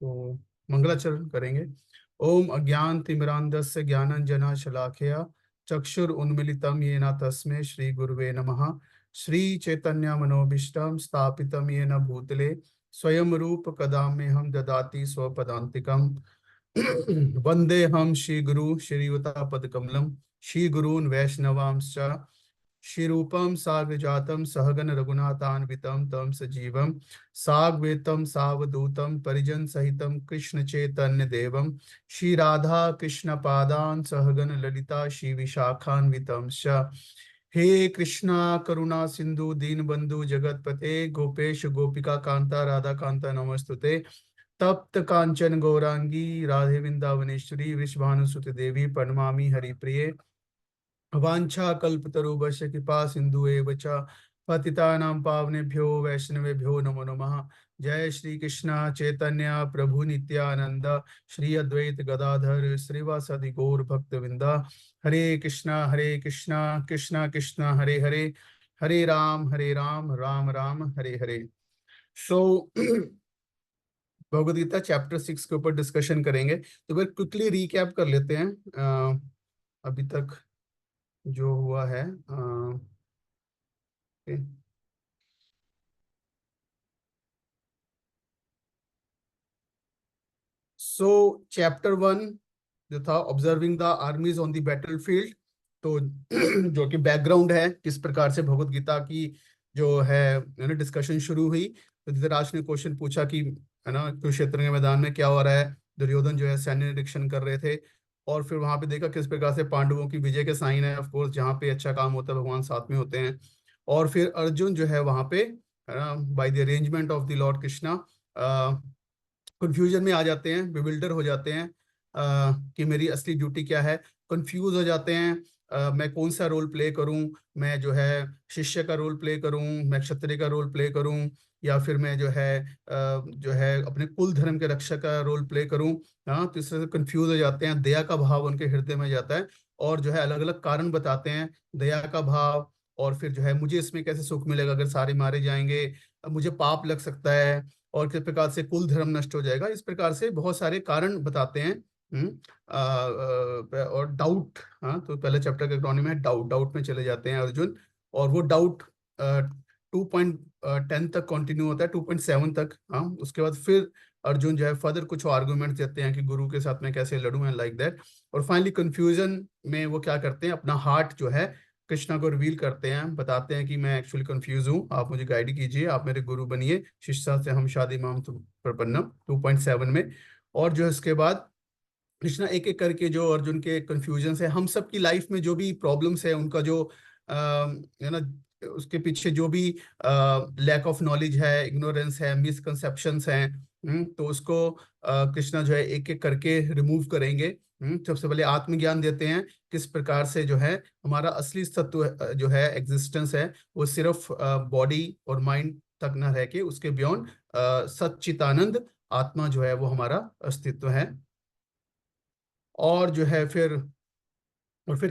तो मंगलाचरण करेंगे। ओम अज्ञान तिमिरांधस्य ज्ञानंजना शलाखया चक्षुर उन्मिलितम येन तस्मै श्री गुरुवे नमः। श्री चैतन्य मनोभीष्टं स्थापितं येन भूतले स्वयं रूप कदा मह्यं ददाति स्वपदान्तिकम्। वंदे हम श्री गुरु श्रीयुतापदकमलम श्री गुरून् वैष्णवांश्च श्रीरूपम साग्रजातम सहगन रघुनाथान्वितम तम सजीवम साग्वेतम सावधूतम परिजन सहितम कृष्ण चैतन्य देवम श्री राधा कृष्ण पादान सहगन ललिता श्री विशाखान्वितम च। हे कृष्णा करुणा सिंधु दीन बंधु जगतपते गोपेश गोपिका कांता राधा कांता नमस्तुते। तप्त कांचन गौरांगी राधे वृंदावनेश्वरी वृषभानुसुत देवी प्रणमामि हरिप्रिये। वांछा कल्पतरुभ्यश्च कृपा सिंधु एव च पतितानां पावनेभ्यो वैष्णवेभ्यो नमो नमः। जय श्री कृष्ण चैतन्य प्रभु नित्यानंद श्री अद्वैत गदाधर श्रीवासादि गौर भक्तवृंद। हरे कृष्णा कृष्णा कृष्णा हरे हरे हरे राम राम राम हरे हरे। सो भगवद गीता चैप्टर 6 के ऊपर डिस्कशन करेंगे। तो फिर क्विकली रीकैप कर लेते हैं अभी तक जो हुआ है। सो चैप्टर 1 जो था observing the armies on the battlefield. तो जो कि बैकग्राउंड है किस प्रकार से भगवत गीता की जो है डिस्कशन शुरू हुई। तो धृतराष्ट्र ने क्वेश्चन पूछा कि है ना कुरुक्षेत्र के मैदान में क्या हो रहा है। दुर्योधन जो है सैन्य निरीक्षण कर रहे थे और फिर वहां पे देखा किस प्रकार से पांडवों की विजय के साइन है। ऑफ कोर्स जहाँ पे अच्छा काम होता है भगवान साथ में होते हैं। और फिर अर्जुन जो है वहां पे है ना by the arrangement of the Lord Krishna confusion में आ जाते हैं, बिविल्डर हो जाते हैं कि मेरी असली ड्यूटी क्या है। कंफ्यूज हो जाते हैं मैं कौन सा रोल प्ले करूं। मैं जो है शिष्य का रोल प्ले करूं, मैं क्षत्रिय का रोल प्ले करूं, या फिर मैं जो है अपने कुल धर्म के रक्षक का रोल प्ले करूं। हाँ, तो इस तरह से कंफ्यूज हो जाते हैं। दया का भाव उनके हृदय में जाता है और जो है अलग अलग कारण बताते हैं दया का भाव। और फिर जो है मुझे इसमें कैसे सुख मिलेगा अगर सारे मारे जाएंगे, अब मुझे पाप लग सकता है और किस प्रकार से कुल धर्म नष्ट हो जाएगा। इस प्रकार से बहुत सारे कारण बताते हैं। और डाउट। हाँ, तो पहले चैप्टर के इकोनॉमी में डाउट, डाउट में चले जाते हैं अर्जुन। और वो डाउट 2.10 तक कंटिन्यू होता है, 2.7 तक। हाँ, उसके बाद फिर अर्जुन जो है फर्दर कुछ आर्गुमेंट देते हैं कि गुरु के साथ में कैसे लड़ूं एंड लाइक दैट। और फाइनली कंफ्यूजन में वो क्या करते हैं, अपना हार्ट जो है कृष्णा को रिवील करते हैं, बताते हैं कि मैं एक्चुअली कंफ्यूज हूँ, आप मुझे गाइड कीजिए, आप मेरे गुरु बनिए, शिष्या से हम शादी माम प्रपन्नम 2.7 में। और जो है उसके बाद कृष्णा एक एक करके जो अर्जुन के कंफ्यूजन है, हम सब की लाइफ में जो भी प्रॉब्लम्स है उनका जो है ना उसके पीछे जो भी लैक ऑफ नॉलेज है, इग्नोरेंस है, मिसकंसेप्शंस हैं, तो उसको कृष्णा जो है एक एक करके रिमूव करेंगे। सबसे पहले आत्मज्ञान देते हैं किस प्रकार से जो है हमारा असली तत्व जो है एग्जिस्टेंस है वो सिर्फ बॉडी और माइंड तक न रह के उसके बियॉन्ड सच्चिदानंद आत्मा जो है वो हमारा अस्तित्व है। और जो है फिर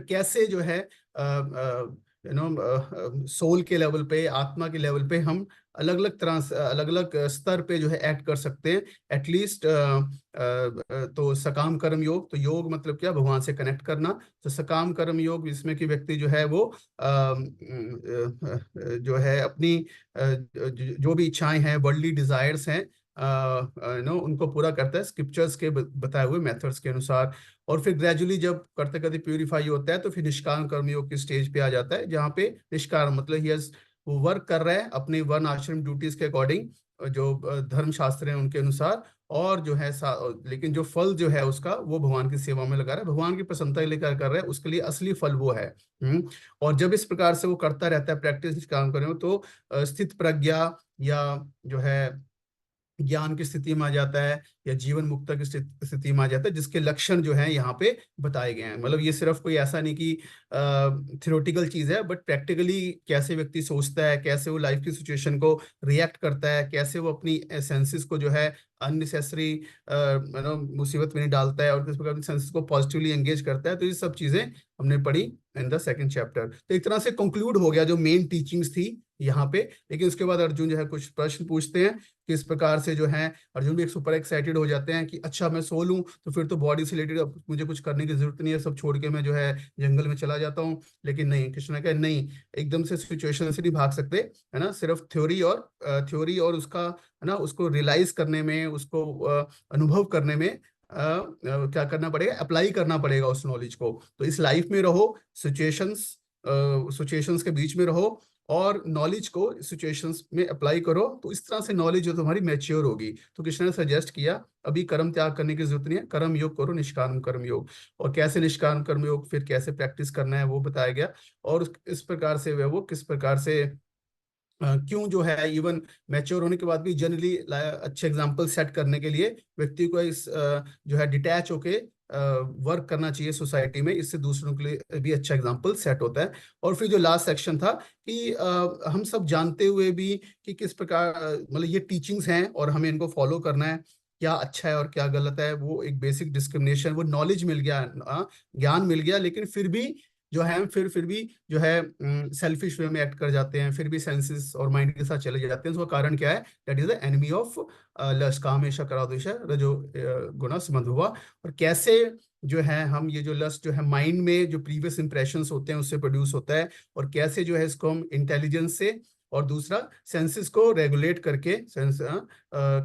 कैसे जो है सोल के लेवल पे, आत्मा के लेवल पे हम अलग अलग तरह से अलग अलग स्तर पे जो है एक्ट कर सकते हैं एटलीस्ट। तो सकाम कर्म योग, तो योग मतलब क्या, भगवान से कनेक्ट करना। तो सकाम कर्म योग इसमें कि व्यक्ति जो है वो जो है अपनी जो भी इच्छाएं हैं, वर्ल्डली डिजायर्स हैं, उनको पूरा करता है स्क्रिप्चर्स के बताए हुए मेथड्स के अनुसार। और फिर ग्रेजुअली जब करते करते प्यूरिफाई होता है तो फिर निष्काम कर्मयोग की स्टेज पे आ जाता है, जहाँ पे निष्काम मतलब वो वर्क कर रहा है अपने वर्ण आश्रम ड्यूटीज के अकॉर्डिंग, जो धर्म शास्त्र हैं उनके अनुसार। और जो है लेकिन जो फल जो है उसका वो भगवान की सेवा में लगा रहा है, भगवान की प्रसन्नता लेकर कर रहा है, उसके लिए असली फल वो है। और जब इस प्रकार से वो करता रहता है प्रैक्टिस निष्काम कर्म, तो स्थित प्रज्ञा या जो है ज्ञान की स्थिति में आ जाता है, या जीवन मुक्ता की स्थिति में आ जाता है, जिसके लक्षण जो है यहाँ पे बताए गए हैं। मतलब ये सिर्फ कोई ऐसा नहीं कि थियोरेटिकल चीज है, बट प्रैक्टिकली कैसे व्यक्ति सोचता है, कैसे वो लाइफ की सिचुएशन को रिएक्ट करता है, कैसे वो अपनी सेंसेस को जो है अननेसेसरी मुसीबत में नहीं डालता है, और किस प्रकार सेंसेस को पॉजिटिवली एंगेज करता है। तो ये सब चीजें हमने पढ़ी इन द सेकंड चैप्टर। तो एक तरह से कंक्लूड हो गया जो मेन टीचिंग्स थी यहाँ पे। लेकिन उसके बाद अर्जुन जो है कुछ प्रश्न पूछते हैं, किस प्रकार से जो है अर्जुन भी एक सुपर एक्साइटेड हो जाते हैं कि अच्छा मैं सो लूं तो फिर तो बॉडी से रिलेटेड अब मुझे कुछ करने की जरूरत नहीं है, सब छोड़ के मैं जो है जंगल में चला जाता हूँ। लेकिन नहीं, कृष्ण ने कहा नहीं, एकदम से सिचुएशन से नहीं भाग सकते, है ना। सिर्फ थ्योरी और उसका, है ना, उसको रियलाइज करने में, उसको अनुभव करने में क्या करना पड़ेगा, अप्लाई करना पड़ेगा उस नॉलेज को। तो इस लाइफ में रहो, सिचुएशंस के बीच में रहो और नॉलेज को सिचुएशंस में अप्लाई करो, तो इस तरह से नॉलेज जो तुम्हारी मैच्योर होगी। तो कृष्ण ने सजेस्ट किया अभी कर्म त्याग करने की जरूरत नहीं है, कर्म योग करो, निष्काम कर्म योग। और कैसे निष्काम कर्म योग फिर कैसे प्रैक्टिस करना है वो बताया गया। और इस प्रकार से वो किस प्रकार से क्यों जो है इवन मैच्योर होने के बाद भी जनरली अच्छे एग्जाम्पल सेट करने के लिए व्यक्ति को इस जो है डिटैच होके वर्क करना चाहिए सोसाइटी में, इससे दूसरों के लिए भी अच्छा एग्जाम्पल सेट होता है। और फिर जो लास्ट सेक्शन था कि हम सब जानते हुए भी कि किस प्रकार मतलब ये टीचिंग्स हैं और हमें इनको फॉलो करना है, क्या अच्छा है और क्या गलत है, वो एक बेसिक डिस्क्रिमिनेशन, वो नॉलेज मिल गया, ज्ञान मिल गया, लेकिन फिर भी जो है फिर भी जो है सेल्फिश वे में एक्ट कर जाते हैं, फिर भी सेंसेस और माइंड के साथ चले जाते हैं। उसका कारण क्या है? That is the enemy of lust, कामेश क्रोधेश रजो गुण समद्भवा। और कैसे जो है हम ये जो लस्ट जो है माइंड में जो प्रीवियस इंप्रेशंस होते हैं उससे प्रोड्यूस होता है, और कैसे जो है इसको हम इंटेलिजेंस से और दूसरा सेंसेस को रेगुलेट करके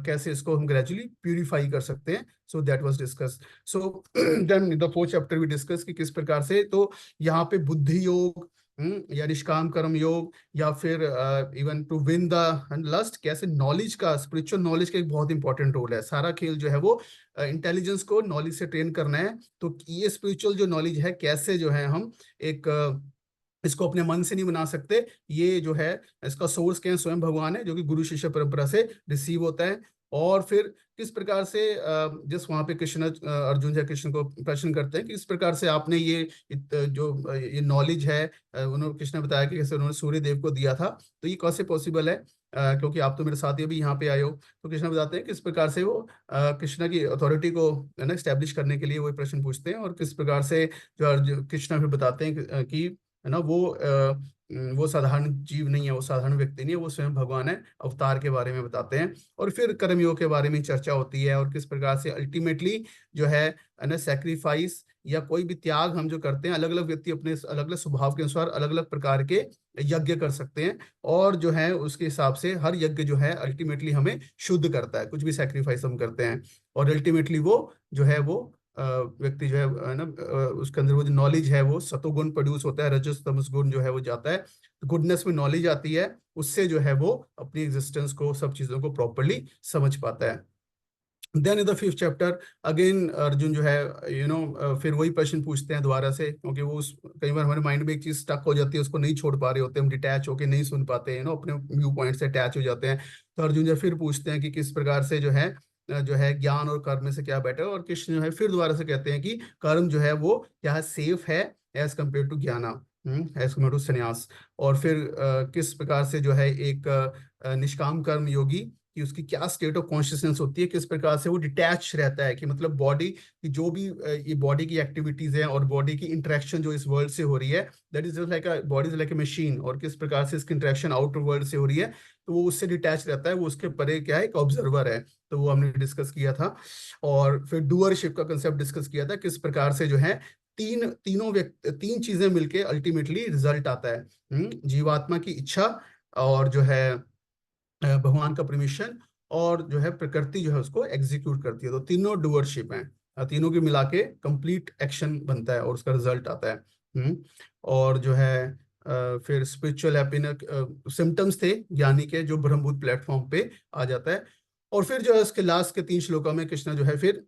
कैसे इसको हम ग्रेजुअली प्यूरिफाई कर सकते हैं। So that was discuss. So then the fourth chapter भी डिस्कस कि किस प्रकार से, तो यहाँ पे बुद्धि योग या निष्काम कर्म योग या फिर even to win the lust, कैसे नॉलेज का, स्पिरिचुअल नॉलेज का एक बहुत इंपॉर्टेंट रोल है। सारा खेल जो है वो इंटेलिजेंस को नॉलेज से ट्रेन करना है। तो ये स्पिरिचुअल जो नॉलेज है कैसे जो है हम एक इसको अपने मन से नहीं बना सकते, ये जो है इसका सोर्स क्या है? स्वयं भगवान है, जो कि गुरु शिष्य परंपरा से रिसीव होता है। और फिर किस प्रकार से जिस वहां पे कृष्ण अर्जुन या कृष्ण को प्रश्न करते हैं कि इस प्रकार से आपने ये जो ये नॉलेज है, उन्होंने कृष्ण ने बताया कि कैसे उन्होंने सूर्य देव को दिया था, तो ये कैसे पॉसिबल है? क्योंकि आप तो मेरे साथ ही अभी यहाँ पे आए हो। तो कृष्ण बताते हैं किस प्रकार से वो कृष्ण की अथॉरिटी को है ना स्टैब्लिश करने के लिए वो प्रश्न पूछते हैं, और किस प्रकार से जो कृष्ण फिर बताते हैं कि है ना वो साधारण जीव नहीं है, वो साधारण व्यक्ति नहीं है, वो स्वयं भगवान है, अवतार के बारे में बताते हैं। और फिर कर्मयोग के बारे में चर्चा होती है, और किस प्रकार से अल्टीमेटली जो है ना सेक्रीफाइस या कोई भी त्याग हम जो करते हैं, अलग अलग व्यक्ति अपने अलग अलग स्वभाव के अनुसार अलग अलग प्रकार के यज्ञ कर सकते हैं, और जो है उसके हिसाब से हर यज्ञ जो है अल्टीमेटली हमें शुद्ध करता है, कुछ भी सेक्रीफाइस हम करते हैं। और अल्टीमेटली वो जो है वो व्यक्ति जो है ना उसके अंदर वो जो नॉलेज है वो सतोगुण प्रोड्यूस होता है, रजस तमस गुण जो है वो जाता है, गुडनेस में नॉलेज आती है, उससे जो है वो अपनी एग्जिस्टेंस को, सब चीजों को प्रॉपरली समझ पाता है। Then in the fifth chapter again Arjun जो है फिर वही प्रश्न पूछते हैं दोबारा से, क्योंकि वो कई बार हमारे माइंड में एक चीज स्टक हो जाती है, उसको नहीं छोड़ पा रहे होते, हम डिटैच होके नहीं सुन पाते, अपने व्यू पॉइंट से अटैच हो जाते हैं। तो अर्जुन जो फिर पूछते हैं कि किस प्रकार से जो है ज्ञान और कर्म में से क्या बेटर है, और कृष्ण जो है फिर दोबारा से कहते हैं कि कर्म जो है वो क्या है, सेफ है एज कम्पेयर टू ज्ञाना, एज कम्पेयर टू संन्यास। और फिर किस प्रकार से जो है एक निष्काम कर्म योगी कि उसकी क्या स्टेट ऑफ कॉन्शियसनेस होती है, किस प्रकार से वो डिटैच रहता है, कि मतलब बॉडी की जो भी ये बॉडी की एक्टिविटीज हैं और बॉडी की इंटरेक्शन जो इस वर्ल्ड से हो रही है, that is like a body is like a machine, और किस प्रकार से इसकी इंटरेक्शन आउटर वर्ल्ड से हो रही है, तो वो उससे डिटैच रहता है, वो उसके परे क्या है, एक ऑब्जर्वर है। तो वो हमने डिस्कस किया था। और फिर डूअरशिप का कंसेप्ट डिस्कस किया था, किस प्रकार से जो है तीन चीजें मिलके अल्टीमेटली रिजल्ट आता है, जीवात्मा की इच्छा, और जो है भगवान का परमिशन, और जो है प्रकृति जो है उसको एग्जीक्यूट करती है। तो तीनों डूअरशिप हैं, तीनों की मिला के कंप्लीट एक्शन बनता है और उसका रिजल्ट आता है। और जो है फिर स्पिरिचुअल हैप्पीनेस सिम्टम्स थे ज्ञानी के, जो ब्रह्मभूत प्लेटफॉर्म पे आ जाता है। और फिर जो है उसके लास्ट के 3 श्लोकों में कृष्ण जो है फिर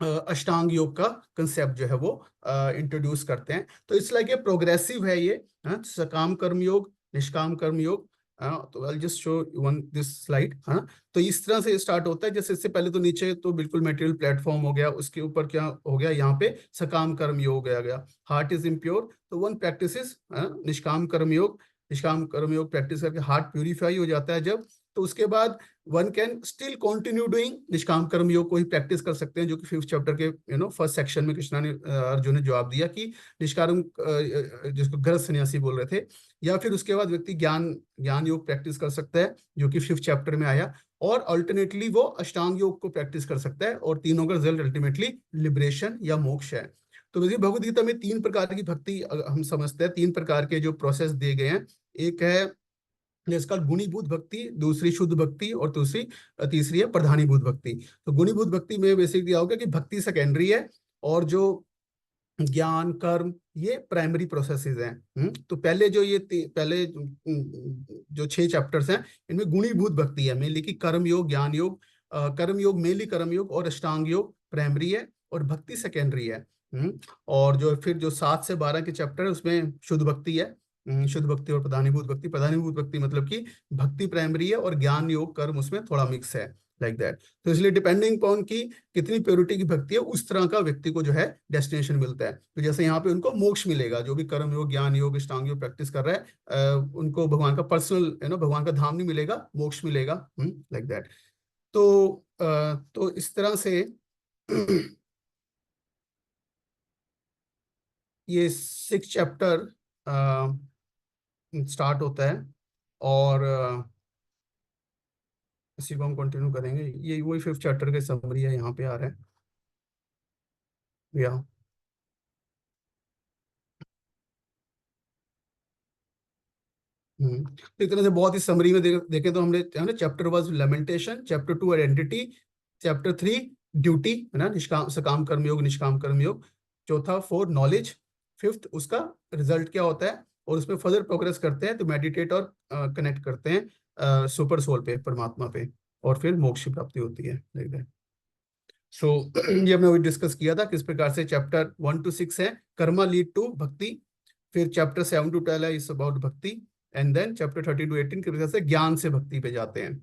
अष्टांग योग का कंसेप्ट जो है वो इंट्रोड्यूस करते हैं। तो इट्स लाइक ये प्रोग्रेसिव है ये, सकाम कर्म योग, निष्काम कर्म योग। तो I just show one this slide. तो इस तरह से स्टार्ट होता है, जैसे इससे पहले तो नीचे तो बिल्कुल मटेरियल प्लेटफॉर्म हो गया, उसके ऊपर क्या हो गया, यहाँ पे सकाम कर्म योग आ गया। हार्ट इज इम्प्योर, तो वन प्रैक्टिस निष्काम कर्म योग। निष्काम कर्म योग प्रैक्टिस करके हार्ट प्यूरिफाई हो जाता है जब, तो उसके बाद one can still continue doing निष्काम कर्म योग को ही प्रैक्टिस कर सकते हैं, जो कि 5th चैप्टर के फर्स्ट सेक्शन में कृष्णा ने अर्जुन ने जवाब दिया कि निष्काम जिसको गृहस्थ सन्यासी बोल रहे थे। या फिर उसके बाद व्यक्ति ज्ञान ज्ञान योग प्रैक्टिस कर सकता है, जो कि 5th चैप्टर में आया, और अल्टरनेटली वो अष्टांग योग को प्रैक्टिस कर सकता है, और तीनों का रिजल्ट अल्टीमेटली लिबरेशन या मोक्ष है। तो वैसे भगवद गीता में 3 प्रकार की भक्ति हम समझते हैं, 3 प्रकार के जो प्रोसेस दिए गए हैं। एक है जिसका गुणीभूत भक्ति, दूसरी शुद्ध भक्ति, और दूसरी तीसरी है प्रधानीभूत भक्ति। तो गुणीभूत भक्ति में बेसिक दिया होगा कि भक्ति सेकेंडरी है, और जो ज्ञान कर्म ये प्राइमरी प्रोसेसेस हैं। तो पहले जो ये पहले जो 6 चैप्टर्स हैं इनमें गुणीभूत भक्ति है मेनली, कि कर्म योग, ज्ञान योग, कर्म योग मेनली कर्म योग, और अष्टांग योग प्राइमरी है, और भक्ति सेकेंडरी है। और जो फिर जो 7 से 12 के चैप्टर है उसमें शुद्ध भक्ति है। शुद्ध भक्ति और प्रधानीभूत भक्ति। प्रधानीभूत भक्ति मतलब कि भक्ति प्राइमरी है और ज्ञान योग कर्म उसमें थोड़ा मिक्स है, लाइक दैट। तो इसलिए डिपेंडिंग अपॉन की कितनी प्योरिटी की भक्ति है, उस तरह का व्यक्ति को जो है डेस्टिनेशन मिलता है। तो जैसे यहाँ पे उनको मोक्ष मिलेगा, जो भी कर्म योग, ज्ञान योग, अष्टांग योग प्रैक्टिस कर रहा है, उनको भगवान का पर्सनल भगवान का धाम नहीं मिलेगा, मोक्ष मिलेगा, लाइक दैट। तो इस तरह से ये 6 चैप्टर स्टार्ट होता है, और इसी को हम कंटिन्यू करेंगे। ये वही 5th चैप्टर के समरी है, यहाँ पे आ रहा है या तो एक तरह से बहुत ही समरी में देखें तो हमने chapter 1 lamentation, chapter 2 identity, chapter 3 duty है ना, निष्काम सकाम कर्मयोग, निष्काम कर्मयोग, चौथा 4 नॉलेज, 5th उसका रिजल्ट क्या होता है, और उसमें फर्दर प्रोग्रेस करते हैं तो मेडिटेट और कनेक्ट करते हैं सुपर सोल पे, परमात्मा पे, और फिर मोक्ष की प्राप्ति होती है, लाइक दैट। सो ये हमने वही डिस्कस किया था किस प्रकार से चैप्टर 1 to 6 है कर्मा लीड टू भक्ति, फिर चैप्टर 7 to 12 है इस अबाउट भक्ति, एंड देन चैप्टर 30 to 18 की वजह से ज्ञान से भक्ति पे जाते हैं।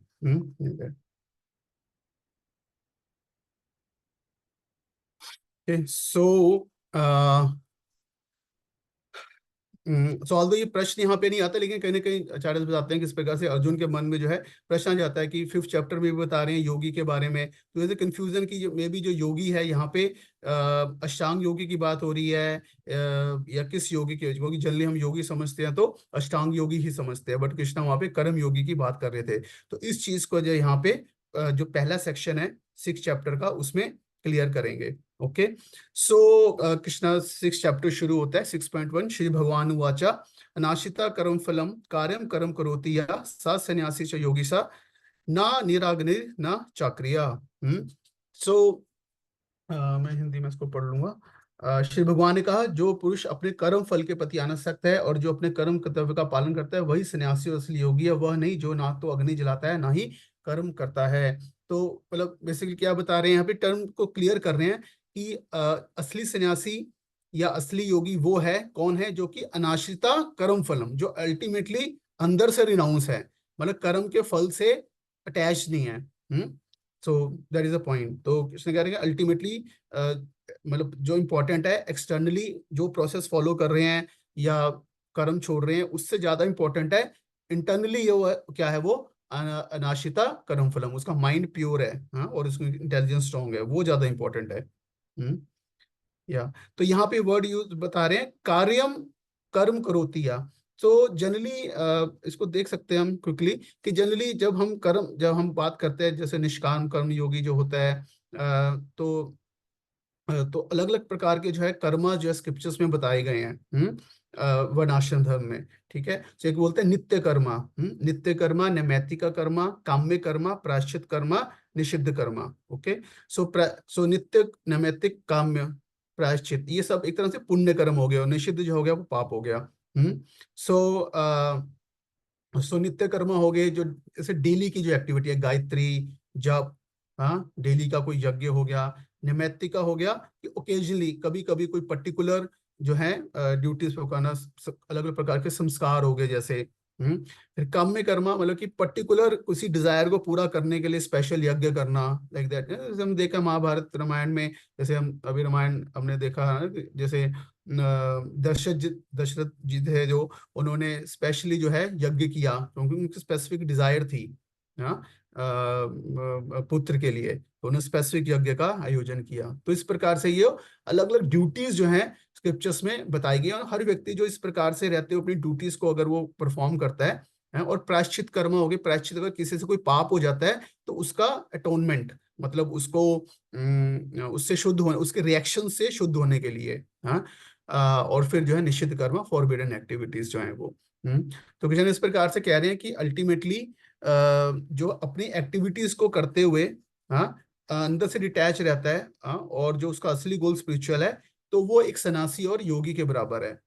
सो सो ऑल्दो ये प्रश्न यहाँ पे नहीं आता, लेकिन कहीं ना कहीं आचार्य बताते हैं कि इस प्रकार से अर्जुन के मन में जो है प्रश्न आ जाता है कि 5th चैप्टर में भी बता रहे हैं योगी के बारे में, तो ऐसे कंफ्यूजन की में भी जो योगी है यहाँ पे अष्टांग योगी की बात हो रही है, या किस योगी की, क्योंकि जनरली हम योगी समझते हैं तो अष्टांग योगी ही समझते हैं, बट कृष्णा वहाँ पे कर्म योगी की बात कर रहे थे। तो इस चीज को जो यहाँ पे जो पहला सेक्शन है 6 चैप्टर का उसमें क्लियर करेंगे। ओके, सो कृष्णा 6 चैप्टर शुरू होता है 6.1। श्री भगवान वाचा अनाशिता कर्म फलम कार्यम कर्म करोति या सा सन्यासी च योगी सा ना निराग्नि ना चाक्रिया। सो मैं हिंदी में इसको पढ़ लूंगा। श्री भगवान ने कहा जो पुरुष अपने कर्म फल के प्रति अनासक्त है और जो अपने कर्म कर्तव्य का पालन करता है वही सन्यासी और असली योगी है, वह नहीं जो ना तो अग्नि जलाता है ना ही कर्म करता है। तो मतलब बेसिकली क्या बता रहे हैं यहाँ पे, टर्म को क्लियर कर रहे हैं कि असली सन्यासी या असली योगी वो है, कौन है, जो कि अनाश्रिता कर्म फलम, जो अल्टीमेटली अंदर से रिनाउंस है, मतलब कर्म के फल से अटैच नहीं है। सो दैट इज अ पॉइंट। तो इसने कह रहे हैं अल्टीमेटली मतलब जो इंपॉर्टेंट है एक्सटर्नली जो प्रोसेस फॉलो कर रहे हैं या कर्म छोड़ रहे हैं, उससे ज्यादा इंपॉर्टेंट है इंटरनली क्या है वो अनाशिता कर्म फलम, उसका माइंड प्योर है, हाँ, और उसकी इंटेलिजेंस स्ट्रांग है, वो ज्यादा इंपॉर्टेंट है। या तो यहाँ पे वर्ड यूज बता रहे हैं कार्यम कर्म करोति या। तो जनरली इसको देख सकते हैं हम क्विकली कि जनरली जब हम बात करते हैं जैसे निष्काम कर्म योगी जो होता है, तो अलग अलग प्रकार के जो है कर्मा जो है स्क्रिप्चर्स में बताए गए हैं वर्णाश्रम धर्म में। ठीक है, तो एक बोलते हैं नित्य कर्मा, नित्य कर्मा, नैमित्तिक कर्मा, काम्य कर्मा, प्रायश्चित कर्मा, निषिद्ध कर्मा। ओके, सो नित्य, नैमित्तिक, काम्य, प्रायश्चित ये सब एक तरह से पुण्य कर्म हो गया, और निषिद्ध जो हो गया वो पाप हो गया। सो सो नित्य कर्म हो गए जो जैसे डेली की जो एक्टिविटी है, गायत्री जप, हाँ, डेली का कोई यज्ञ हो गया। नैमित्तिक का हो गया कि ओकेजनली कभी कभी कोई पर्टिकुलर जो है ड्यूटीज पे करना, अलग अलग प्रकार के संस्कार हो गए जैसे। फिर काम्य कर्मा मतलब कि पर्टिकुलर किसी डिजायर को पूरा करने के लिए स्पेशल यज्ञ करना, लाइक दैट। जैसे हम देखा महाभारत रामायण में, जैसे हम अभी रामायण हमने देखा है ना, जैसे दशरथ जी थे जो उन्होंने स्पेशली जो है यज्ञ किया क्योंकि उनकी स्पेसिफिक डिजायर थी। हाँ, पुत्र के लिए, तो उन्होंने स्पेसिफिक यज्ञ का आयोजन किया। तो इस प्रकार से ये अलग अलग ड्यूटीज जो हैं स्क्रिप्चर्स में बताई गई हैं, और हर व्यक्ति जो इस प्रकार से रहते हुए अपनी ड्यूटीज को अगर वो परफॉर्म करता है, और प्रायश्चित कर्म हो गए, प्रायश्चित अगर किसी से कोई पाप हो जाता है तो उसका अटोनमेंट, मतलब उसको उससे शुद्ध होने, उसके रिएक्शन से शुद्ध होने के लिए, हाँ, और फिर जो है निश्चित कर्म, फॉरबिडन एक्टिविटीज जो है वो। तो किशन इस प्रकार से कह रहे हैं कि अल्टीमेटली जो अपनी एक्टिविटीज को करते हुए, हाँ, अंदर से डिटैच रहता है, हाँ, और जो उसका असली गोल स्पिरिचुअल है, तो वो एक सन्यासी और योगी के बराबर है।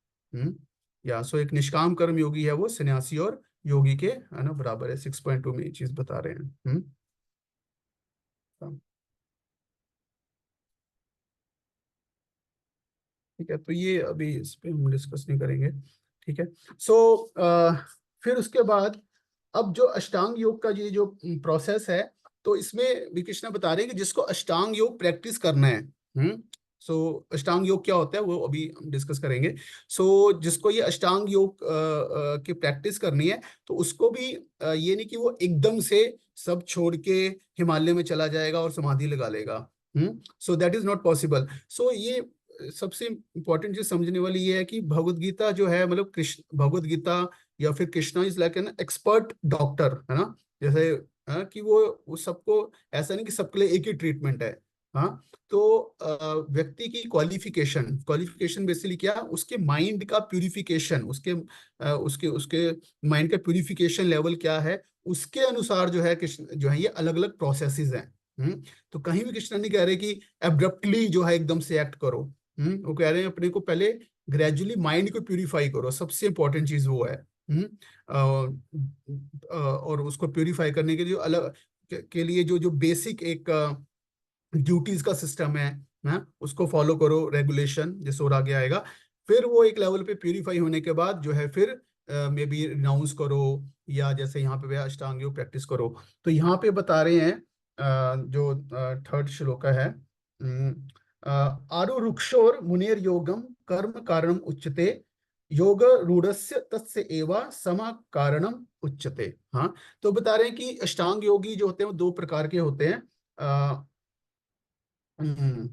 या सो एक निष्काम कर्म योगी है वो सन्यासी और योगी के, है ना, बराबर है। 6.2 में ये चीज बता रहे हैं। हाँ, ठीक है, तो ये अभी इस पे हम डिस्कस नहीं करेंगे। ठीक है। सो फिर उसके बाद अब जो अष्टांग योग का ये जो प्रोसेस है, तो इसमें भी कृष्णा बता रहे हैं कि जिसको अष्टांग योग प्रैक्टिस करना है, सो अष्टांग योग क्या होता है वो अभी हम डिस्कस करेंगे। सो जिसको ये अष्टांग योग की प्रैक्टिस करनी है, तो उसको भी ये नहीं कि वो एकदम से सब छोड़ के हिमालय में चला जाएगा और समाधि लगा लेगा। So that is not possible. So ये सबसे इंपॉर्टेंट चीज समझने वाली ये है कि भगवत गीता जो है, मतलब कृष्ण भगवत गीता या फिर Krishna is like an expert doctor, है ना, जैसे कि वो सबको, ऐसा नहीं कि सबके लिए एक ही ट्रीटमेंट है। हाँ, तो व्यक्ति की क्वालिफिकेशन क्वालिफिकेशन बेसिकली क्या, उसके माइंड का प्यूरिफिकेशन, उसके उसके माइंड का प्यूरिफिकेशन लेवल क्या है, उसके अनुसार जो है कृष्ण जो है ये अलग अलग प्रोसेसेस हैं। तो कहीं भी कृष्ण नहीं कह रहे कि एब्रप्टली जो है एकदम से एक्ट करो। वो कह रहे हैं अपने को पहले ग्रेजुअली माइंड को प्यूरिफाई करो, सबसे इंपॉर्टेंट चीज वो है। और उसको प्यूरिफाई करने के लिए अलग के लिए जो जो बेसिक एक ड्यूटीज का सिस्टम है, उसको फॉलो करो, रेगुलेशन जैसे और आगे आएगा। फिर वो एक लेवल पे प्यूरिफाई होने के बाद जो है फिर मे बी रिनाउंस करो, या जैसे यहाँ पे अष्टांग योग प्रैक्टिस करो। तो यहाँ पे बता रहे हैं जो थर्ड श्लोक है, आरुरुक्षोर मुनेर योगम कर्म कारणम उच्यते, योग रूढ़स्य तस्य एवा समा कारणम उच्यते। हाँ, तो बता रहे हैं कि अष्टांग योगी जो होते हैं वो दो प्रकार के होते हैं। हम्म,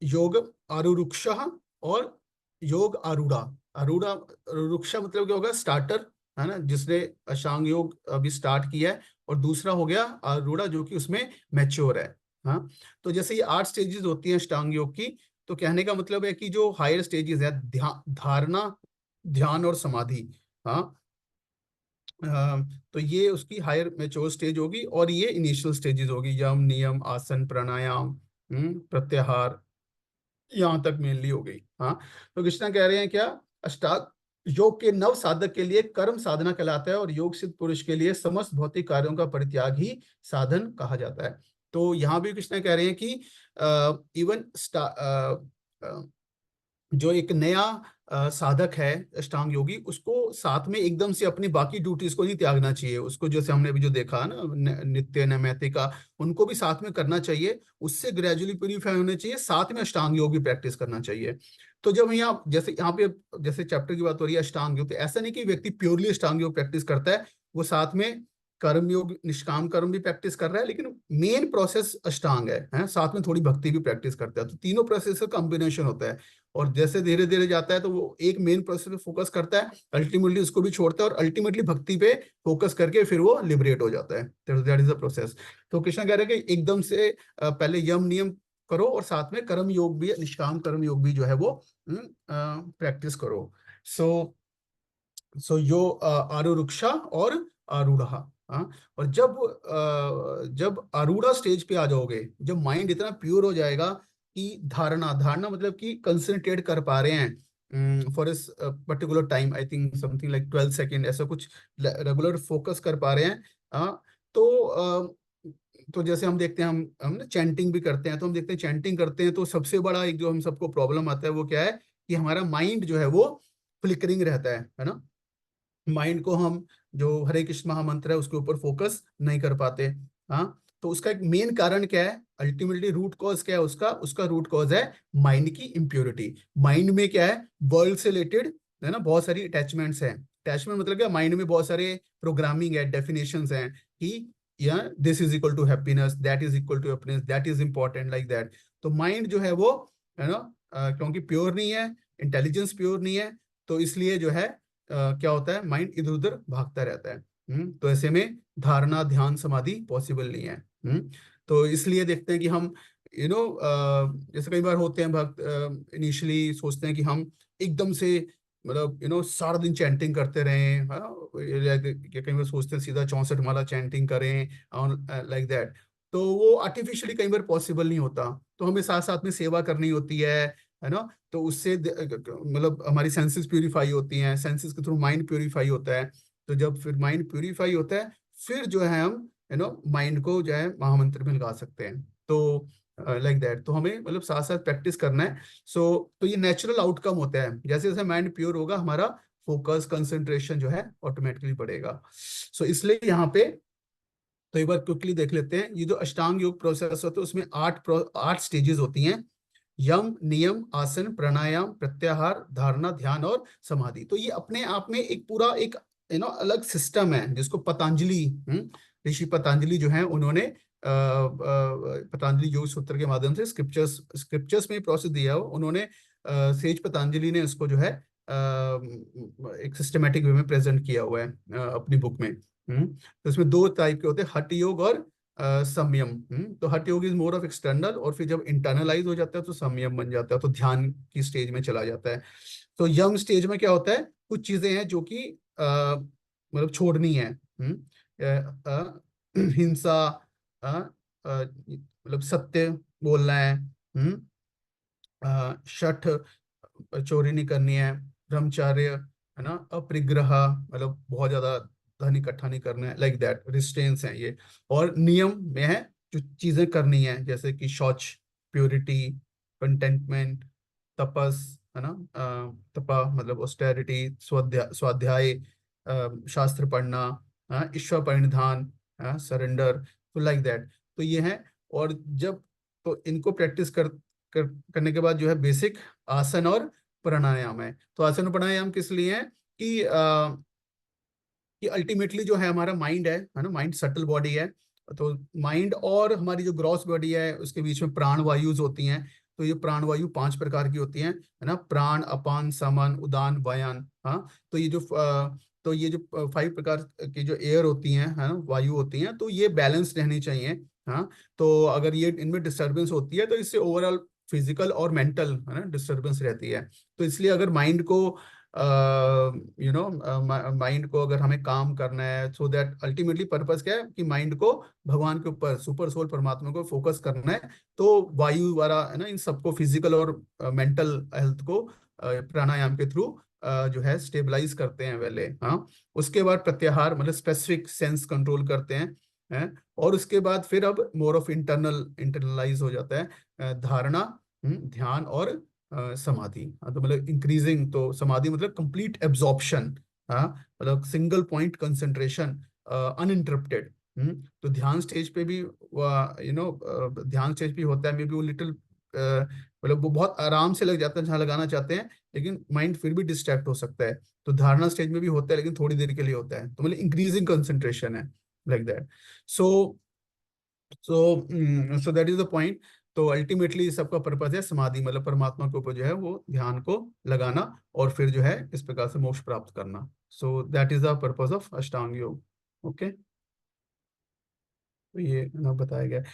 योग आरुरुक्ष और योग आरूढ़ा। आरुरुक्ष मतलब क्या होगा, स्टार्टर, है ना, जिसने अष्टांग योग अभी स्टार्ट किया है। और दूसरा हो गया आरूढ़ा, जो कि उसमें मैच्योर है। हाँ, तो जैसे ये 8 स्टेजेस होती हैं अष्टांग योग की, तो कहने का मतलब है कि जो हायर स्टेजेस है, धारणा, ध्यान और समाधि। हाँ, तो ये उसकी हायर मेच्योर स्टेज होगी, और ये इनिशियल स्टेजेस होगी, यम नियम आसन प्राणायाम, प्रत्याहार, यहाँ तक मेनली हो गई। हाँ, तो कृष्णा कह रहे हैं क्या, अष्टांग योग के नव साधक के लिए कर्म साधना कहलाता है, और योग सिद्ध पुरुष के लिए समस्त भौतिक कार्यों का परित्याग ही साधन कहा जाता है। तो यहाँ भी कृष्णा कह रहे हैं कि इवन जो एक नया साधक है अष्टांग योगी, उसको साथ में एकदम से अपनी बाकी ड्यूटीज को नहीं त्यागना चाहिए। उसको जैसे हमने अभी जो देखा ना, नित्य नैमित्तिका, उनको भी साथ में करना चाहिए। उससे ग्रेजुअली प्यूरिफाई होने चाहिए, साथ में अष्टांग योग भी प्रैक्टिस करना चाहिए। तो जब यहाँ जैसे यहाँ पे जैसे चैप्टर की बात हो रही है अष्टांग योग, तो ऐसा नहीं कि व्यक्ति प्योरली अष्टांग योग प्रैक्टिस करता है, वो साथ में कर्म योग निष्काम कर्म भी प्रैक्टिस कर रहा है, लेकिन मेन प्रोसेस अष्टांग है, साथ में थोड़ी भक्ति भी प्रैक्टिस करता है। तो तीनों प्रोसेस का कॉम्बिनेशन होता है, और जैसे धीरे धीरे जाता है तो वो एक मेन प्रोसेस पे फोकस करता है, अल्टीमेटली उसको भी छोड़ता है, और अल्टीमेटली भक्ति पे फोकस करके फिर वो लिबरेट हो जाता है। That is the process. तो कृष्ण कह रहे हैं कि एकदम से पहले यम नियम करो, और साथ में कर्म योग भी, निष्काम कर्म योग भी जो है वो प्रैक्टिस करो। सो यो आरुरुक्षा और आरूढ़ा। हाँ, और जब आरूढ़ा स्टेज पे आ जाओगे, जब माइंड इतना प्योर हो जाएगा कि धारणा धारणा मतलब कि कंसंट्रेट कर पा रहे हैं फॉर इस particular time, I think something like 12 second, ऐसा कुछ रेगुलर फोकस कर पा रहे हैं। हाँ, तो तो जैसे हम देखते हैं, हम ना चैंटिंग भी करते हैं, तो हम देखते हैं चैंटिंग करते हैं तो सबसे बड़ा एक जो हम सबको प्रॉब्लम आता है वो क्या है, कि हमारा माइंड जो है वो फ्लिकरिंग रहता है ना। माइंड को हम जो हरे कृष्ण महामंत्र है उसके ऊपर फोकस नहीं कर पाते। हाँ, तो उसका एक मेन कारण क्या है, अल्टीमेटली रूट कॉज क्या है, उसका उसका रूट कॉज है माइंड की इम्प्योरिटी। माइंड में क्या है, वर्ल्ड से रिलेटेड, है ना, बहुत सारी अटैचमेंट्स हैं। अटैचमेंट मतलब क्या, माइंड में बहुत सारे प्रोग्रामिंग है, डेफिनेशंस हैं कि या this is equal to happiness, that is equal to happiness, that is important, like that. तो माइंड जो है वो, है ना, क्योंकि प्योर नहीं है, इंटेलिजेंस प्योर नहीं है, तो इसलिए जो है क्या होता है, माइंड इधर उधर भागता रहता है। तो ऐसे में धारणा, ध्यान, समाधि पॉसिबल नहीं है। तो इसलिए देखते हैं कि हम यू नो जैसे कई बार होते हैं भक्त, इनिशियली सोचते हैं कि हम एकदम से मतलब सारा दिन चैंटिंग करते रहें, कई बार सोचते हैं सीधा 64 माला चैंटिंग करें, लाइक दैट। तो वो आर्टिफिशियली कई बार पॉसिबल नहीं होता, तो हमें साथ साथ में सेवा करनी होती है ना। तो उससे मतलब हमारी सेंसेस प्यूरिफाई होती हैं, सेंसेस के थ्रू माइंड प्यूरिफाई होता है। तो जब फिर माइंड प्यूरिफाई होता है, फिर जो है हम माइंड को जो है महामंत्र में लगा सकते हैं। तो लाइक दैट, तो हमें मतलब साथ साथ प्रैक्टिस करना है। तो ये नेचुरल आउटकम होता है, जैसे जैसे माइंड प्योर होगा, हमारा फोकस, कंसंट्रेशन जो है ऑटोमेटिकली बढ़ेगा। इसलिए यहाँ पे तो एक बार क्विकली देख लेते हैं, ये जो अष्टांग योग प्रोसेस होता है उसमें 8 स्टेजेस होती हैं। यम, नियम, आसन, प्राणायाम, प्रत्याहार, धारणा, ध्यान और समाधि। तो ये अपने आप में एक पूरा एक अलग सिस्टम है, जिसको पतंजलि, ऋषि पतंजलि जो है उन्होंने पतंजलि योग सूत्र के माध्यम से स्क्रिप्चर्स में प्रोसेस दिया हो उन्होंने। सेज पतंजलि ने इसको जो है एक सिस्टमेटिक वे में प्रेजेंट किया हुआ है अपनी बुक में। तो इसमें 2 टाइप के होते हैं, हठ योग और संयम। तो हठ योग इज मोर ऑफ एक्सटर्नल, और फिर जब इंटरनलाइज हो जाता है तो संयम बन जाता है, तो ध्यान की स्टेज में चला जाता है। तो यम स्टेज में क्या होता है, कुछ चीजें हैं जो कि मतलब छोड़नी है। हिंसा, मतलब सत्य बोलना है, शठ, चोरी नहीं करनी है, ब्रह्मचर्य, है ना, अपरिग्रह मतलब बहुत ज्यादा धन इकट्ठा नहीं करना है, लाइक दैट, रिस्ट्रेंट्स हैं ये। और नियम में है जो चीजें करनी है, जैसे कि शौच, प्योरिटी, कंटेंटमेंट, तपस, है ना, तपा मतलब ऑस्टेरिटी, स्वाध्याय, शास्त्र पढ़ना, ईश्वर परिनिधान, सरेंडर, तो लाइक दैट। तो ये है। और जब तो इनको प्रैक्टिस करने के बाद जो है बेसिक आसन और प्राणायाम है। तो आसन और प्राणायाम किस लिए है कि अल्टीमेटली जो है हमारा माइंड है ना, माइंड सटल बॉडी है। तो माइंड और हमारी जो ग्रॉस बॉडी है उसके बीच में प्राण वायुज होती हैं। तो ये प्राण वायु 5 प्रकार की होती हैं, है ना, प्राण, अपान, समन, उदान, वायान। हाँ, तो ये जो 5 प्रकार की जो एयर होती हैं, है ना, वायु होती हैं, तो ये बैलेंस रहनी चाहिए। हाँ, तो अगर ये इनमें डिस्टर्बेंस होती है तो इससे ओवरऑल फिजिकल और मेंटल, है ना, डिस्टर्बेंस रहती है। तो इसलिए अगर माइंड को माइंड को अगर हमें काम करना है, सो दैट अल्टीमेटली पर्पस क्या है कि माइंड को भगवान के ऊपर, सुपर सोल परमात्मा को फोकस करना है। तो वायु द्वारा, है ना, इन सबको, फिजिकल और मेंटल हेल्थ को प्राणायाम के थ्रू जो है स्टेबलाइज करते हैं पहले। हाँ, उसके बाद प्रत्याहार मतलब स्पेसिफिक सेंस कंट्रोल करते हैं। और उसके बाद फिर अब मोर ऑफ इंटरनलाइज हो जाता है धारणा, ध्यान और समाधि। हाँ, तो मतलब इंक्रीजिंग, तो समाधि मतलब कंप्लीट एब्जॉर्प्शन। हाँ, मतलब सिंगल पॉइंट कंसंट्रेशन, अनइंटरप्टेड। तो ध्यान स्टेज पे भी ध्यान स्टेज भी होता है, मे बी वो लिटिल मतलब वो बहुत आराम से लग जाता है जहाँ लगाना चाहते हैं, लेकिन माइंड फिर भी डिस्ट्रैक्ट हो सकता है। तो धारणा स्टेज में भी होता है, लेकिन थोड़ी देर के लिए होता है, तो मतलब इंक्रीजिंग कंसंट्रेशन है, like that. So so that is the point. तो अल्टीमेटली सबका पर्पज है समाधि, मतलब परमात्मा के ऊपर जो है वो ध्यान को लगाना, और फिर जो है इस प्रकार से मोक्ष प्राप्त करना। सो that is the purpose of अष्टांग योग। ओके, तो ये ना बताया गया है।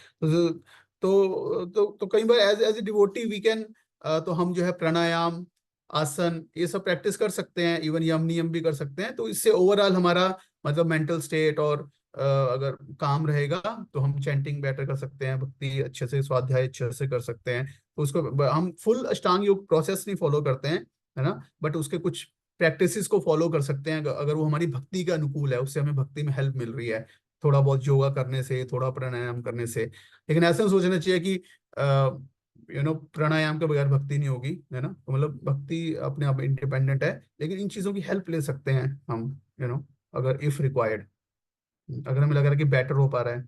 तो कई बार as as a devotee we can, तो हम जो है प्राणायाम, आसन, ये सब प्रैक्टिस कर सकते हैं, इवन यम नियम भी कर सकते हैं। तो इससे ओवरऑल हमारा मतलब मेंटल स्टेट और अगर काम रहेगा तो हम चैंटिंग बेटर कर सकते हैं, भक्ति अच्छे से, स्वाध्याय अच्छे से कर सकते हैं। तो उसको हम फुल अष्टांग योग प्रोसेस नहीं फॉलो करते हैं, है ना, बट उसके कुछ प्रैक्टिसेस को फॉलो कर सकते हैं, अगर वो हमारी भक्ति के अनुकूल है, उससे हमें भक्ति में हेल्प मिल रही है, थोड़ा बहुत योगा करने से, थोड़ा प्राणायाम करने से। लेकिन ऐसा नहीं सोचना चाहिए कि प्राणायाम के बगैर भक्ति नहीं होगी, है ना। तो मतलब भक्ति अपने आप इंडिपेंडेंट है, लेकिन इन चीजों की हेल्प ले सकते हैं हम, अगर इफ रिक्वायर्ड, अगर हमें लग रहा है कि बेटर हो पा रहा है।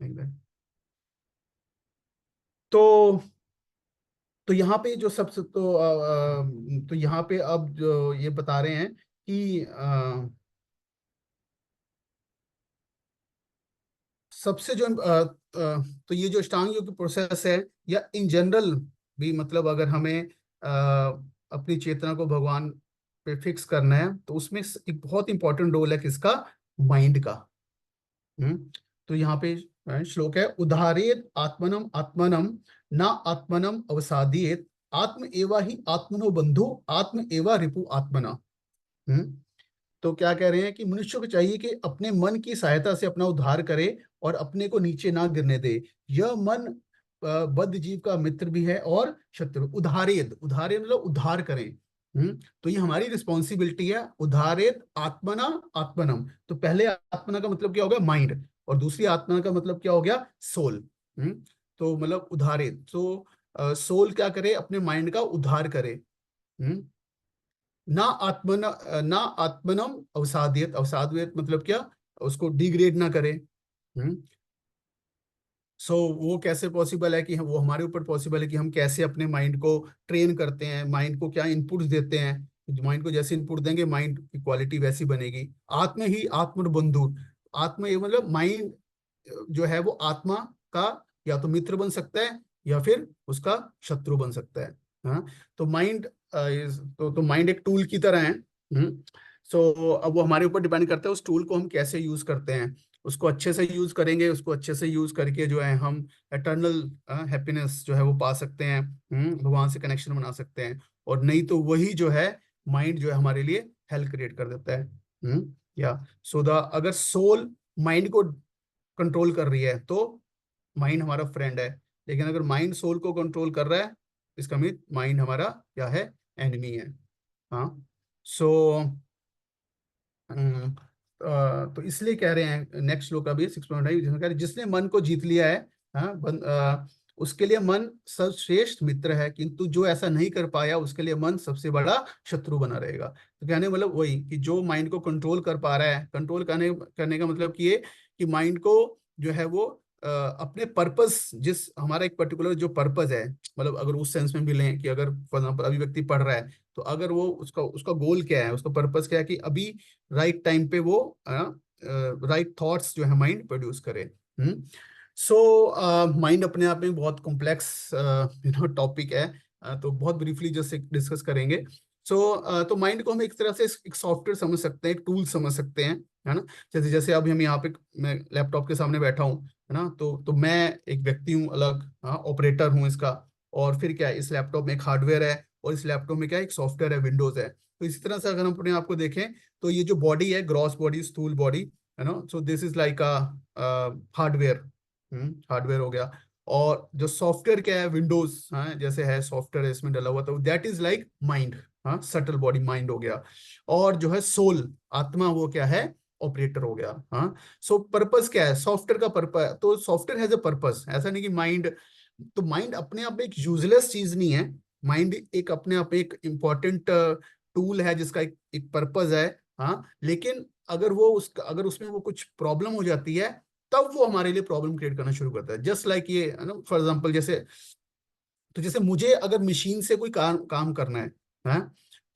exactly। तो यहाँ पे जो सबसे तो यहाँ पे अब जो ये बता रहे हैं कि सबसे जो तो ये जो अष्टांग योग की प्रोसेस है, या इन जनरल भी, मतलब अगर हमें अपनी चेतना को भगवान पे फिक्स करना है, तो उसमें एक बहुत इंपॉर्टेंट रोल है किसका? माइंड का। तो यहाँ पे श्लोक है, उदाहरेत आत्मनम आत्मनम ना आत्मनम अवसादियेत, आत्म एवा ही आत्मनो बंधु आत्म एवा रिपु आत्मना। हम्म तो क्या कह रहे हैं कि मनुष्य को चाहिए कि अपने मन की सहायता से अपना उद्धार करे और अपने को नीचे ना गिरने दे। यह मन बद्ध जीव का मित्र भी है और शत्रु। उद्धारेद, उद्धारेद मतलब उद्धार करें। तो ये हमारी रिस्पॉन्सिबिलिटी है। उद्धारेद आत्मना आत्मनम, तो पहले आत्मना का मतलब क्या हो गया? माइंड। और दूसरी आत्मा का मतलब क्या हो गया? सोल। तो मतलब उद्धारेद, तो सोल क्या करे? अपने माइंड का उद्धार करे। हम्म ना आत्मन ना आत्मनम अवसादियत, अवसादियत मतलब क्या? उसको डिग्रेड ना करे। हम्म सो वो कैसे पॉसिबल है कि वो हमारे ऊपर पॉसिबल है कि हम कैसे अपने माइंड को ट्रेन करते हैं, माइंड को क्या इनपुट्स देते हैं। माइंड को जैसे इनपुट देंगे, माइंड की क्वालिटी वैसी बनेगी। आत्म ही आत्म बंधु, आत्म ये मतलब माइंड जो है वो आत्मा का या तो मित्र बन सकता है या फिर उसका शत्रु बन सकता है। हाँ, तो माइंड तो माइंड एक टूल की तरह है। सो अब वो हमारे ऊपर डिपेंड करता है उस टूल को हम कैसे यूज करते हैं। उसको अच्छे से यूज करेंगे, उसको अच्छे से यूज करके जो है हम एटर्नल हैप्पीनेस जो है वो पा सकते हैं। भगवान से कनेक्शन बना सकते हैं। और नहीं तो वही जो है माइंड जो है हमारे लिए हेल्प क्रिएट कर देता है। या सो द अगर सोल माइंड को कंट्रोल कर रही है तो माइंड हमारा फ्रेंड है। लेकिन अगर माइंड सोल को कंट्रोल कर रहा है, इसका मीन माइंड हमारा क्या है? एनिमी है। हाँ। सो तो इसलिए कह रहे हैं नेक्स्ट श्लोक अभी 6.5, जिसमें कह रहे हैं, जिसने मन को जीत लिया है, हाँ, उसके लिए मन सर्वश्रेष्ठ मित्र है, किंतु जो ऐसा नहीं कर पाया उसके लिए मन सबसे बड़ा शत्रु बना रहेगा। तो कहने मतलब वही कि जो माइंड को कंट्रोल कर पा रहा है, कंट्रोल करने करने का मतलब कि ये कि माइंड को जो है वो अपने पर्पस, जिस हमारा एक पर्टिकुलर जो पर्पस है, मतलब अगर उस सेंस में भी लें कि अगर फॉर एग्जाम्पल अभी व्यक्ति पढ़ रहा है, तो अगर वो उसका उसका गोल क्या है, उसका पर्पस क्या है, कि अभी राइट टाइम पे वो राइट थॉट्स जो है माइंड प्रोड्यूस करे। सो माइंड अपने आप में बहुत कॉम्प्लेक्स टॉपिक है। तो बहुत ब्रीफली जैसे डिस्कस करेंगे। तो माइंड को हम एक तरह से एक सॉफ्टवेयर समझ सकते हैं, एक टूल समझ सकते हैं, है ना। जैसे जैसे अभी हम यहाँ पे, मैं लैपटॉप के सामने बैठा हूँ, है ना, तो मैं एक व्यक्ति हूँ अलग, हाँ, ऑपरेटर हूँ इसका। और फिर क्या है, इस लैपटॉप में एक हार्डवेयर है, और इस लैपटॉप में क्या है, एक सॉफ्टवेयर है, विंडोज है। तो इसी तरह से अगर हम अपने आप को देखें, तो ये जो बॉडी है, ग्रॉस बॉडी, स्थूल बॉडी, है ना, so this is like a hardware. Hardware हो गया। और जो सॉफ्टवेयर क्या है, विंडोज, हाँ, जैसे है सॉफ्टवेयर है इसमें डला हुआ, तो दैट इज लाइक माइंड। हाँ, सटल बॉडी माइंड हो गया। और जो है सोल, आत्मा, वो क्या है? ऑपरेटर हो गया। हाँ। सो पर्पस क्या है सॉफ्टवेयर का? पर्पस, तो सॉफ्टवेयर हैज अ पर्पस, ऐसा नहीं कि माइंड, तो माइंड अपने आप में एक यूजलेस चीज नहीं है। माइंड एक अपने आप एक इम्पॉर्टेंट टूल है, जिसका एक पर्पस है। हाँ, लेकिन अगर वो उसका, अगर उसमें वो कुछ प्रॉब्लम हो जाती है, तब वो हमारे लिए प्रॉब्लम क्रिएट करना शुरू करता है। जस्ट लाइक ये, है ना, फॉर एग्जाम्पल जैसे, तो जैसे मुझे अगर मशीन से कोई काम करना है,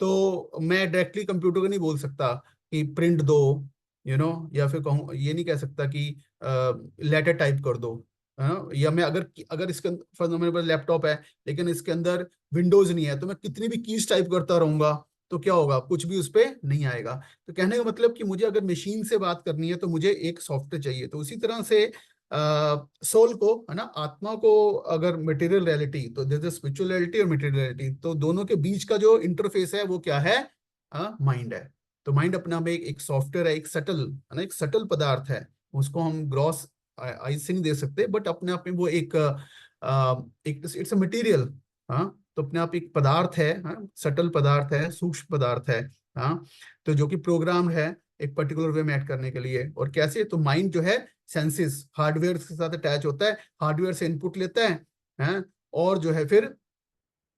तो मैं डायरेक्टली कंप्यूटर को नहीं बोल सकता कि प्रिंट दो, या फिर कहूँ, ये नहीं कह सकता कि लेटर टाइप कर दो, है ना। या मैं अगर अगर इसके अंदर, फॉर एग्जाम्पल मेरे पास लैपटॉप है, लेकिन इसके अंदर विंडोज नहीं है, तो मैं कितनी भी कीज टाइप करता रहूंगा, तो क्या होगा? कुछ भी उस पर नहीं आएगा। तो कहने का मतलब कि मुझे अगर मशीन से बात करनी है, तो मुझे एक सॉफ्टवेयर चाहिए। तो उसी तरह से सोल को, है ना, आत्मा को, अगर मटेरियल रियलिटी, तो जैसे स्पिरिचुअल रियलिटी और मटेरियल रियलिटी, तो दोनों के बीच का जो इंटरफेस है वो क्या है? माइंड है। तो माइंड अपना में एक सॉफ्टवेयर है, एक सटल, है ना, एक सटल पदार्थ है। उसको हम ग्रॉस आई से नहीं दे सकते, बट अपने आप में वो एक इट्स अ मटेरियल। हाँ, तो अपने आप एक पदार्थ है, हाँ, सटल पदार्थ है, सूक्ष्म पदार्थ है। हाँ, तो जो कि प्रोग्राम है एक पर्टिकुलर वे में एक्ट करने के लिए। और कैसे? तो माइंड जो है सेंसेस, हार्डवेयर के साथ अटैच होता है, हार्डवेयर से इनपुट लेता है, और जो है फिर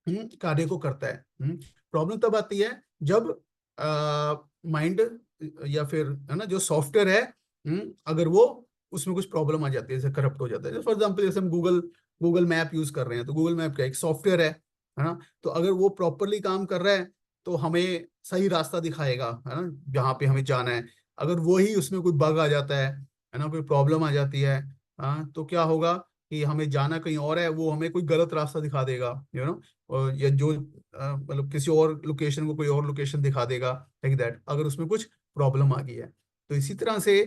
कार्य को करता है। प्रॉब्लम तब आती है जब माइंड या फिर, है ना, जो सॉफ्टवेयर है, अगर वो, उसमें कुछ प्रॉब्लम आ जाती है, जैसे करप्ट हो जाता है। फॉर एग्जांपल जैसे हम गूगल गूगल मैप यूज कर रहे हैं, तो गूगल मैप का एक सॉफ्टवेयर है ना। तो अगर वो प्रॉपरली काम कर रहा है, तो हमें सही रास्ता दिखाएगा, है ना, जहाँ पे हमें जाना है। अगर वो ही उसमें कोई बग आ जाता है ना, कोई प्रॉब्लम आ जाती है, हाँ, तो क्या होगा कि हमें जाना कहीं और है, वो हमें कोई गलत रास्ता दिखा देगा, और या जो मतलब किसी और लोकेशन को कोई और लोकेशन दिखा देगा, लाइक दैट, अगर उसमें कुछ प्रॉब्लम आ गई है। तो इसी तरह से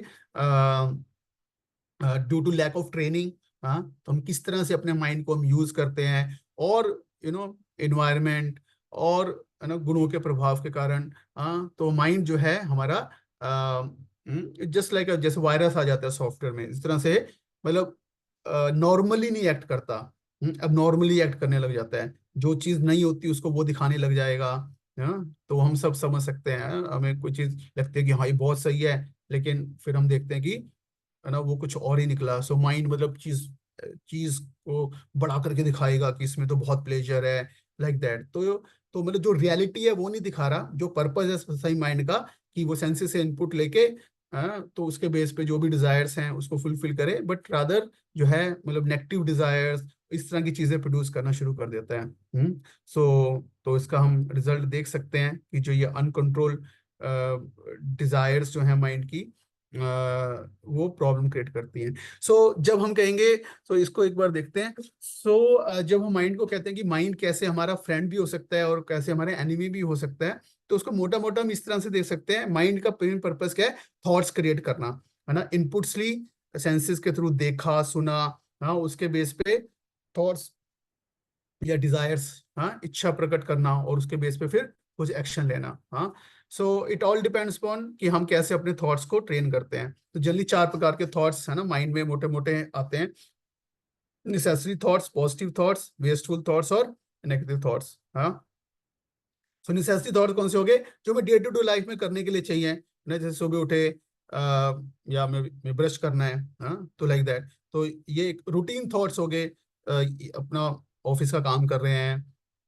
due to lack of training, हाँ, तो हम किस तरह से अपने माइंड को हम यूज करते हैं, और एनवायरमेंट और गुणों के प्रभाव के कारण, हाँ, तो माइंड जो है हमारा जस्ट लाइक जैसे वायरस आ जाता है सॉफ्टवेयर में, इस तरह से मतलब नॉर्मली नहीं एक्ट करता, अब नॉर्मली एक्ट करने लग जाता है, जो चीज नहीं होती उसको वो दिखाने लग जाएगा, है ना। तो हम सब समझ सकते हैं, हमें कोई चीज लगती है कि हाँ ये बहुत सही है, लेकिन फिर हम देखते हैं कि, है ना, वो कुछ और ही निकला। सो माइंड मतलब चीज चीज को बड़ा करके दिखाएगा कि इसमें तो बहुत प्लेजर है, लाइक दैट। तो मतलब जो रियलिटी है वो नहीं दिखा रहा, जो पर्पस है सही माइंड का, कि वो सेंसेस से इनपुट लेके, तो उसके बेस पे जो भी डिजायर्स हैं उसको फुलफिल करे, बट रादर जो है मतलब नेगेटिव डिजायर्स, इस तरह की चीजें प्रोड्यूस करना शुरू कर देता है। तो इसका हम रिजल्ट देख सकते हैं कि जो ये अनकंट्रोल डिजायर्स जो है माइंड की, वो प्रॉब्लम क्रिएट करती हैं। जब हम कहेंगे, इसको एक बार देखते हैं। जब हम माइंड को कहते हैं कि माइंड कैसे हमारा फ्रेंड भी हो सकता है और कैसे हमारे एनिमी भी हो सकता है, तो उसको मोटा मोटा हम इस तरह से देख सकते हैं, माइंड का मेन पर्पस क्या है, थॉट्स क्रिएट करना, है ना, इनपुट्स ली, सेंसेस के थ्रू देखा सुना, हाँ, उसके बेस पे थॉट्स या डिजायर्स, हाँ, इच्छा प्रकट करना, और उसके बेस पे फिर कुछ एक्शन लेना, हाँ। इट ऑल डिपेंड्स अपॉन कि हम कैसे अपने थॉट्स को ट्रेन करते हैं। तो जनरली 4 प्रकार के थॉट्स है ना माइंड में मोटे मोटे आते हैं: necessary thoughts, positive thoughts, wasteful thoughts और नेगेटिव थॉट्स, हाँ। नेसेसरी थॉट्स कौन से हो गए, जो हमें डे टू डे लाइफ में करने के लिए चाहिए ना, जैसे सुबह उठे, या मैं ब्रश करना है, हाँ, तो लाइक दैट। तो ये एक रूटीन थॉट्स हो गए, अपना ऑफिस का काम कर रहे हैं,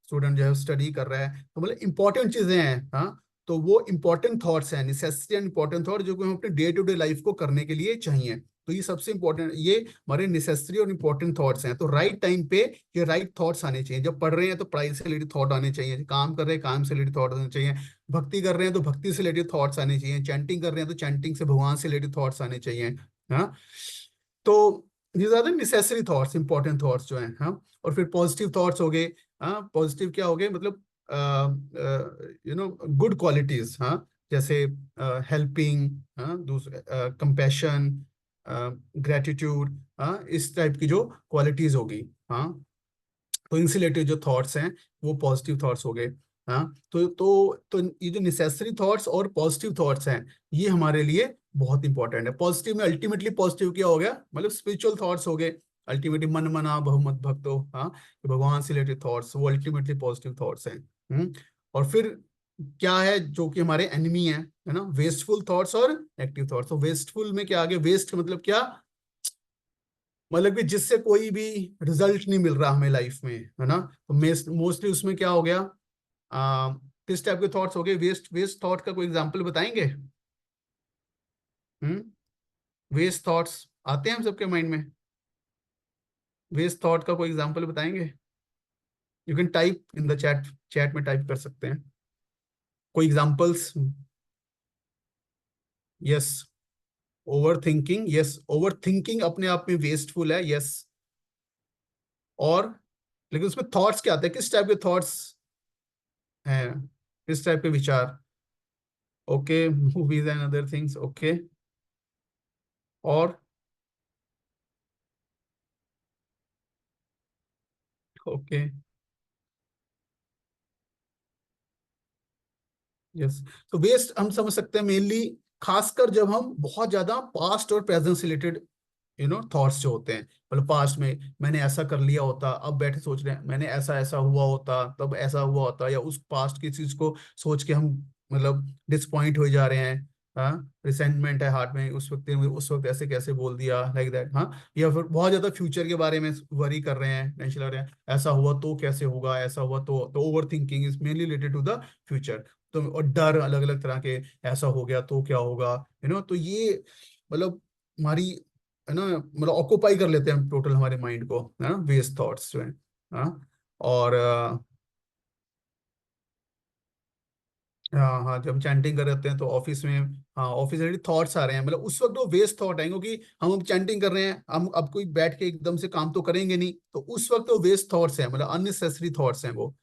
स्टूडेंट जो है स्टडी कर रहा है, तो मतलब इंपॉर्टेंट चीजें हैं, हाँ, तो वो इंपॉर्टेंट थॉट्स हैं, नेसेसरी एंड इंपॉर्टेंट थॉट, जो कि हम अपने डे टू डे लाइफ को करने के लिए चाहिए। तो ये सबसे इंपॉर्टेंट, ये हमारे नेसेसरी और इंपॉर्टेंट थॉट्स हैं। तो राइट टाइम पे ये राइट थॉट्स आने चाहिए। जब पढ़ रहे हैं तो पढ़ाई से रिलेटेड थॉट आने चाहिए, काम कर रहे हैं काम से रिलेटेड थॉट आने चाहिए, भक्ति कर रहे हैं तो भक्ति से रिलेटेड थॉट्स आने चाहिए, चैंटिंग कर रहे हैं तो चैंटिंग से भगवान से रिलेटेड थॉट्स आने चाहिए, हाँ। तो these are the necessary thoughts, important thoughts जो हैं, हाँ। और फिर पॉजिटिव थॉट्स हो गए, हाँ, पॉजिटिव क्या हो गए, मतलब गुड क्वालिटीज, हाँ, जैसे हेल्पिंग, हाँ, दूसरे कंपैशन, ग्रेटिट्यूड, हाँ, इस टाइप की जो क्वालिटीज होगी, हाँ। तो इनसे रिलेटेड जो थॉट्स हैं वो पॉजिटिव थॉट्स हो गए, हाँ। तो ये जो नेसेसरी थॉट्स और पॉजिटिव थॉट्स हैं, ये हमारे लिए बहुत इंपॉर्टेंट है। पॉजिटिव में अल्टीमेटली पॉजिटिव क्या हो गया, मतलब स्पिरिचुअल थॉट्स हो गए, अल्टीमेटली मन मना बहुमत भक्तो, हाँ, कि भगवान से रिलेटेड थॉट्स, वो अल्टीमेटली पॉजिटिव थॉट्स हैं। और फिर क्या है जो कि हमारे एनिमी है ना, वेस्टफुल थॉट्स और नेगेटिव थॉट्स। तो वेस्टफुल में क्या, आगे वेस्ट मतलब क्या, मतलब कि जिससे कोई भी रिजल्ट नहीं मिल रहा हमें लाइफ में, है ना। तो मोस्टली उसमें क्या हो गया, किस टाइप के थॉट्स हो गए, वेस्ट वेस्ट थॉट का कोई एग्जांपल बताएंगे? हम्म वेस्ट थॉट्स आते हैं हम सबके माइंड में, वेस्ट थॉट का कोई एग्जांपल बताएंगे? You can type in the chat, chat में टाइप कर सकते हैं कोई examples. Yes, over thinking, yes, over thinking अपने आप में वेस्टफुल है, यस। और लेकिन उसमें थॉट्स क्या आते हैं, किस टाइप के थॉट्स हैं, किस टाइप के विचार? Okay, movies and other things, okay. और ओके, यस। तो वेस्ट हम समझ सकते हैं मेनली, खासकर जब हम बहुत ज्यादा पास्ट और प्रेजेंट से रिलेटेड थॉट्स जो होते हैं, मतलब पास्ट में मैंने ऐसा कर लिया होता, अब बैठे सोच रहे हैं मैंने ऐसा ऐसा हुआ होता, तब ऐसा हुआ होता, या उस पास्ट की चीज को सोच के हम मतलब डिसपॉइंट हो जा रहे हैं, हाँ, रिसेंटमेंट है हार्ट में, उस वक्त ऐसे कैसे बोल दिया, लाइक दैट, हाँ। या फिर बहुत ज्यादा फ्यूचर के बारे में वरी कर रहे हैं, टेंशन ले रहे हैं, ऐसा हुआ तो कैसे होगा, ऐसा हुआ तो over thinking is mainly related to the future. तो और डर अलग अलग तरह के, ऐसा हो गया तो क्या होगा, तो ये मतलब हमारी, है ना, मतलब ऑक्यूपाई कर लेते हैं टोटल हमारे माइंड को, है ना, वेस्ट थॉट्स जो है, हाँ। और हाँ हाँ, जब हम चैंटिंग कर रहे हैं तो ऑफिस में, हाँ ऑफिस रिलेटेड थॉट्स आ रहे हैं, मतलब उस वक्त वो वेस्ट थॉट है, क्योंकि हम अब चैंटिंग कर रहे हैं, हम अब कोई बैठ के एकदम से काम तो करेंगे नहीं, तो उस वक्त वो वेस्ट थॉट्स हैं, मतलब अननेसेसरी थॉट्स हैं वो।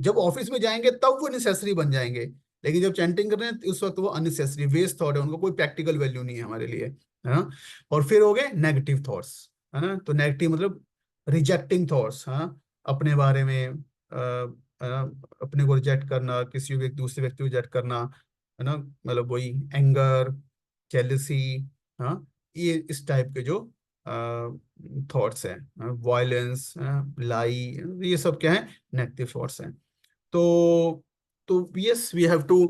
जब ऑफिस में जाएंगे तब वो नेसेसरी बन जाएंगे, लेकिन जब चैंटिंग कर रहे हैं तो उस वक्त वो अननेसेसरी वेस्ट थॉट है, उनको कोई प्रैक्टिकल वैल्यू नहीं है हमारे लिए, है ना। और फिर हो गए नेगेटिव थॉट्स, है ना। तो नेगेटिव मतलब रिजेक्टिंग थॉट्स, हाँ, अपने बारे में अपने को रिजेक्ट करना, किसी भी दूसरे व्यक्ति को रिजेक्ट करना, है ना, मतलब वही एंगर, जेलसी, हाँ, ये इस टाइप के जो थॉट्स हैं, वायलेंस, लाई, ये सब क्या है, नेगेटिव थॉट्स हैं। तो यस वी हैव टू,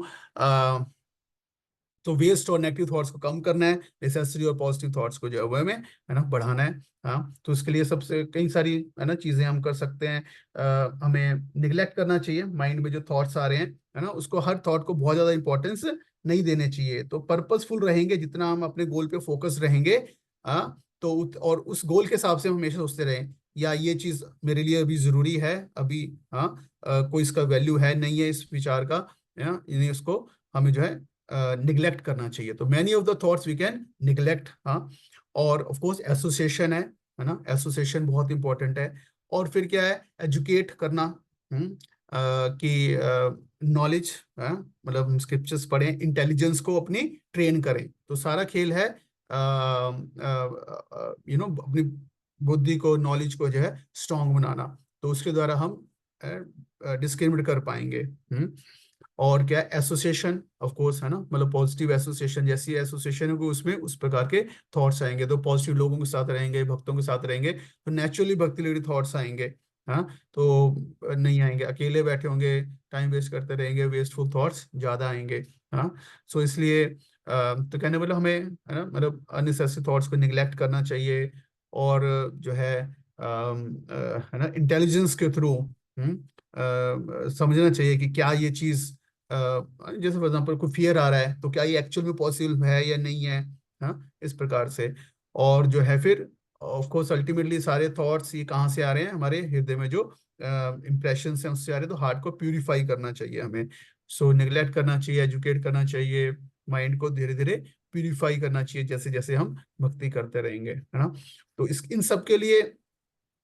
तो वेस्ट और नेगेटिव थॉट्स को कम करना है, नेसेसरी और पॉजिटिव थॉट्स को जो है वो हमें, है ना, बढ़ाना है। हाँ, तो इसके लिए सबसे कई सारी, है ना, चीजें हम कर सकते हैं। हमें निग्लेक्ट करना चाहिए माइंड में जो थॉट्स आ रहे हैं, है ना, उसको, हर थॉट को बहुत ज्यादा इंपॉर्टेंस नहीं देने चाहिए। तो पर्पसफुल रहेंगे जितना हम अपने गोल पे फोकस रहेंगे, हाँ, तो और उस गोल के हिसाब से हम हमेशा सोचते रहें, या ये चीज मेरे लिए अभी जरूरी है, अभी, हाँ, कोई इसका वैल्यू है नहीं है इस विचार का, है ना, यानी उसको हमें जो है निग्लेक्ट करना चाहिए। तो many of the thoughts we can neglect, हाँ। और ऑफ कोर्स एसोसिएशन है ना, एसोसिएशन बहुत इंपॉर्टेंट है। और फिर क्या है, एजुकेट करना, कि नॉलेज, मतलब हम स्क्रिप्चर्स पढ़ें, इंटेलिजेंस को अपनी ट्रेन करें, तो सारा खेल है, अपनी बुद्धि को, नॉलेज को जो है स्ट्रांग बनाना, तो उसके द्वारा हम डिस्क्रिमिनेट कर पाएंगे। और क्या, एसोसिएशन ऑफ कोर्स, है ना, मतलब पॉजिटिव एसोसिएशन, जैसी एसोसिएशन होगी उसमें उस प्रकार के थॉट्स आएंगे, तो पॉजिटिव लोगों के साथ रहेंगे, भक्तों के साथ रहेंगे, तो नेचुरली भक्ति रिलेटेड थॉट्स आएंगे। हाँ, तो नहीं आएंगे, अकेले बैठे होंगे, टाइम वेस्ट करते रहेंगे, वेस्टफुल थॉट्स ज्यादा आएंगे। हाँ, सो इसलिए तो कहने वाला हमें, है ना, मतलब अननेसेसरी थॉट्स को निगलेक्ट करना चाहिए। और जो है ना, इंटेलिजेंस के थ्रू समझना चाहिए कि क्या ये चीज, जैसे फॉर एग्जांपल कोई फियर आ रहा है, तो क्या ये एक्चुअल में पॉसिबल है या नहीं है, हाँ, इस प्रकार से। और जो है फिर ऑफ कोर्स अल्टीमेटली सारे थॉट्स ये कहाँ से आ रहे हैं, हमारे हृदय में जो इंप्रेशन हैं उससे आ रहे हैं, तो हार्ट को प्यूरिफाई करना चाहिए हमें। सो निगलेक्ट करना चाहिए, एजुकेट करना चाहिए, माइंड को धीरे धीरे प्यूरिफाई करना चाहिए, जैसे जैसे हम भक्ति करते रहेंगे, है ना। तो इस इन सब के लिए,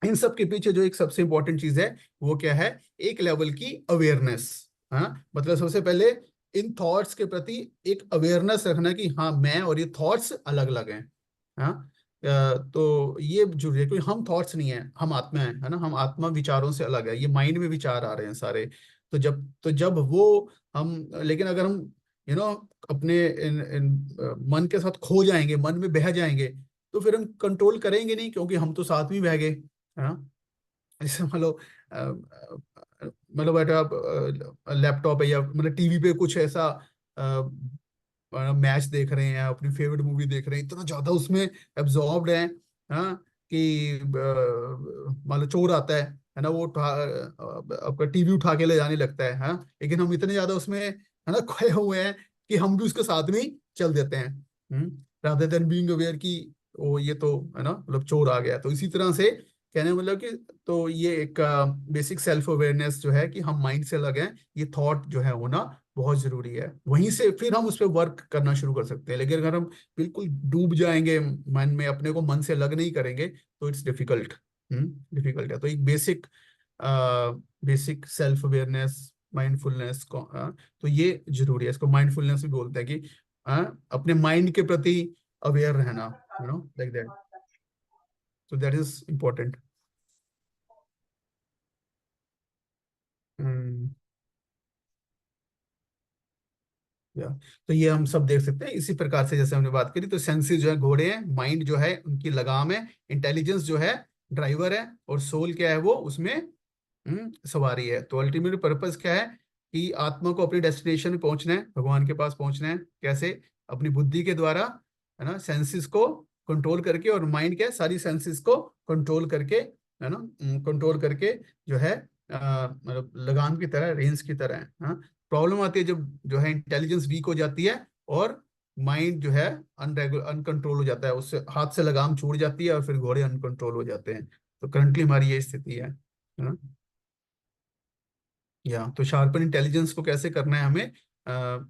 इन सब के पीछे जो एक सबसे इंपॉर्टेंट चीज है, वो क्या है, एक लेवल की अवेयरनेस। हाँ, मतलब सबसे पहले इन थॉट्स के प्रति एक अवेयरनेस रखना कि हाँ, मैं और ये थॉट्स अलग अलग हैं। हाँ, तो ये जरूरी है, क्योंकि हम थॉट्स नहीं है, हम आत्मा है ना, हम आत्मा विचारों से अलग है, ये माइंड में विचार आ रहे हैं सारे। तो जब वो हम, लेकिन अगर हम, अपने इन मन के साथ खो जाएंगे, मन में बह जाएंगे, तो फिर हम कंट्रोल करेंगे नहीं, क्योंकि हम तो साथ में बह गए, है ना। जैसे मान लो, मतलब बैठे आप, लैपटॉप है या मतलब टीवी पे कुछ ऐसा मैच देख रहे हैं, अपनी फेवरेट मूवी देख रहे हैं, इतना ज्यादा उसमें एब्जॉर्ब्ड है, हाँ, कि मान लो चोर आता है ना, वो आपका टीवी उठा के ले जाने लगता है, हाँ, लेकिन हम इतने ज्यादा उसमें, है ना, खोए हुए हैं कि हम भी उसके साथ में ही चल देते हैं, रादर देन बीइंग अवेयर कि ओ ये तो, है ना, मतलब चोर आ गया। तो इसी तरह से कहने का मतलब कि, तो ये एक बेसिक सेल्फ अवेयरनेस जो है कि हम माइंड से अलग हैं, ये थॉट जो है होना बहुत जरूरी है, वहीं से फिर हम उस पर वर्क करना शुरू कर सकते हैं। लेकिन अगर हम बिल्कुल डूब जाएंगे मन में, अपने को मन से अलग नहीं करेंगे, तो इट्स डिफिकल्ट, डिफिकल्ट है। तो एक basic, basic self awareness, mindfulness को, तो ये जरूरी है, इसको माइंडफुलनेस भी बोलते हैं कि अपने माइंड के प्रति अवेयर रहना, like that. So that is important. हम्म, या, तो ये हम सब देख सकते हैं इसी प्रकार से, जैसे हमने बात करी, तो सेंसेस जो है घोड़े हैं, माइंड जो है उनकी लगाम है, इंटेलिजेंस जो है ड्राइवर है, और सोल क्या है, वो उसमें सवारी है। तो अल्टीमेट पर्पस क्या है, कि आत्मा को अपनी डेस्टिनेशन में पहुंचना है, भगवान के पास पहुंचना है, कैसे, अपनी बुद्धि के द्वारा, है ना, सेंसेस को कंट्रोल करके, और माइंड क्या है, सारी सेंसेस को कंट्रोल करके, है ना, कंट्रोल करके जो है, मतलब लगाम की तरह, रेंस की तरह है, हाँ। प्रॉब्लम आती है जब जो है इंटेलिजेंस वीक हो जाती है, और माइंड जो है अनरेगुलर, अनकंट्रोल हो जाता है, उससे हाथ से लगाम छूट जाती है, और फिर घोड़े अनकंट्रोल हो जाते हैं। तो करंटली हमारी ये स्थिति है ना। या तो शार्पन इंटेलिजेंस को कैसे करना है हमें,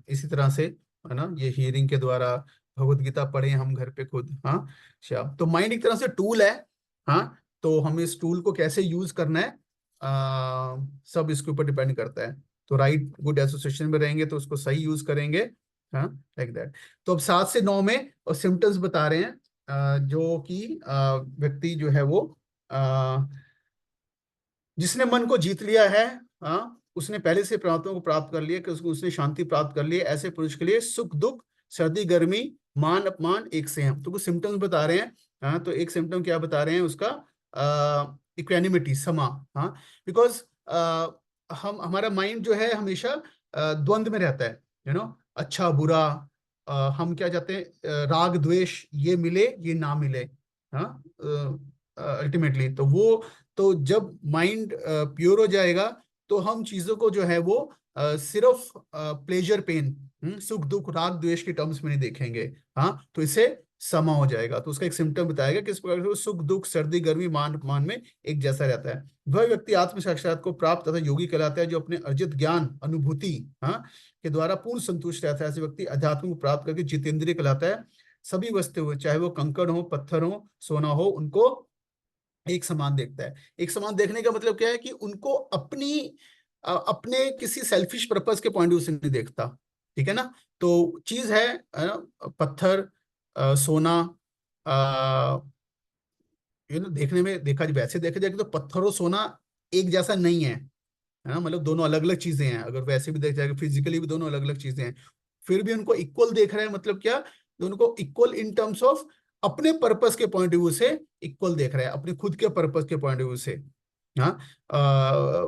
इसी तरह से, है ना, ये हियरिंग के द्वारा भगवत गीता पढ़े हम घर पे खुद। हाँ, तो माइंड एक तरह से टूल है। हाँ, तो हमें इस टूल को कैसे यूज करना है, सब इसके ऊपर डिपेंड करता है। तो राइट गुड एसोसिएशन में रहेंगे तो उसको सही यूज करेंगे। हाँ, लाइक दैट। तो अब 7 से 9 में और सिम्टम्स बता रहे हैं, जो कि व्यक्ति जो है वो, जिसने मन को जीत लिया है, हाँ, उसने पहले से प्राप्तों को प्राप्त कर लिया, कि उसको उसने शांति प्राप्त कर ली है, ऐसे पुरुष के लिए सुख दुख सर्दी गर्मी मान अपमान एक से हैं। तो कुछ सिम्टम्स बता रहे हैं। हाँ, तो एक सिम्टम क्या बता रहे हैं उसका, इक्वेनिमिटी, समा। हाँ, बिकॉज हम हमारा माइंड जो है हमेशा द्वंद में रहता है, अच्छा बुरा। हम क्या चाहते हैं, राग द्वेष ये मिले ये ना मिले। हाँ, अल्टीमेटली तो वो, तो जब माइंड प्योर हो जाएगा तो हम चीजों को जो है वो सिर्फ प्लेजर पेन, सुख दुख राग द्वेष के टर्म्स में नहीं देखेंगे। हाँ, तो इसे समा हो जाएगा। तो उसका एक सिम्टम बताएगा किस प्रकार से वो सुख दुख सर्दी गर्मी मान अपमान में एक जैसा रहता है। वह व्यक्ति आत्म साक्षात को प्राप्त तथा योगी कहलाता है, जो अपने अर्जित ज्ञान अनुभूति, हाँ, के द्वारा पूर्ण संतुष्ट रहता है। ऐसे व्यक्ति अध्यात्म को प्राप्त करके जितेंद्रिय कहलाता है। सभी वस्तु चाहे वो कंकड़ हो पत्थर हो सोना हो, उनको एक समान देखता है। एक समान देखने का मतलब क्या है कि उनको अपने किसी सेल्फिश पर्पस के पॉइंट ऑफ व्यू से नहीं देखता। ठीक है ना। तो चीज है ना, पत्थर, सोना, देखने में देखा वैसे देखा जाए तो पत्थर और सोना एक जैसा नहीं है। है ना, मतलब दोनों अलग अलग चीजें हैं। अगर वैसे भी देखा जाए फिजिकली भी दोनों अलग अलग चीजें हैं, फिर भी उनको इक्वल देख रहा है। मतलब क्या, दोनों को इक्वल इन टर्म्स ऑफ अपने पर्पस के पॉइंट ऑफ व्यू से इक्वल देख रहा है, अपने खुद के पर्पस के पॉइंट ऑफ व्यू से। हाँ,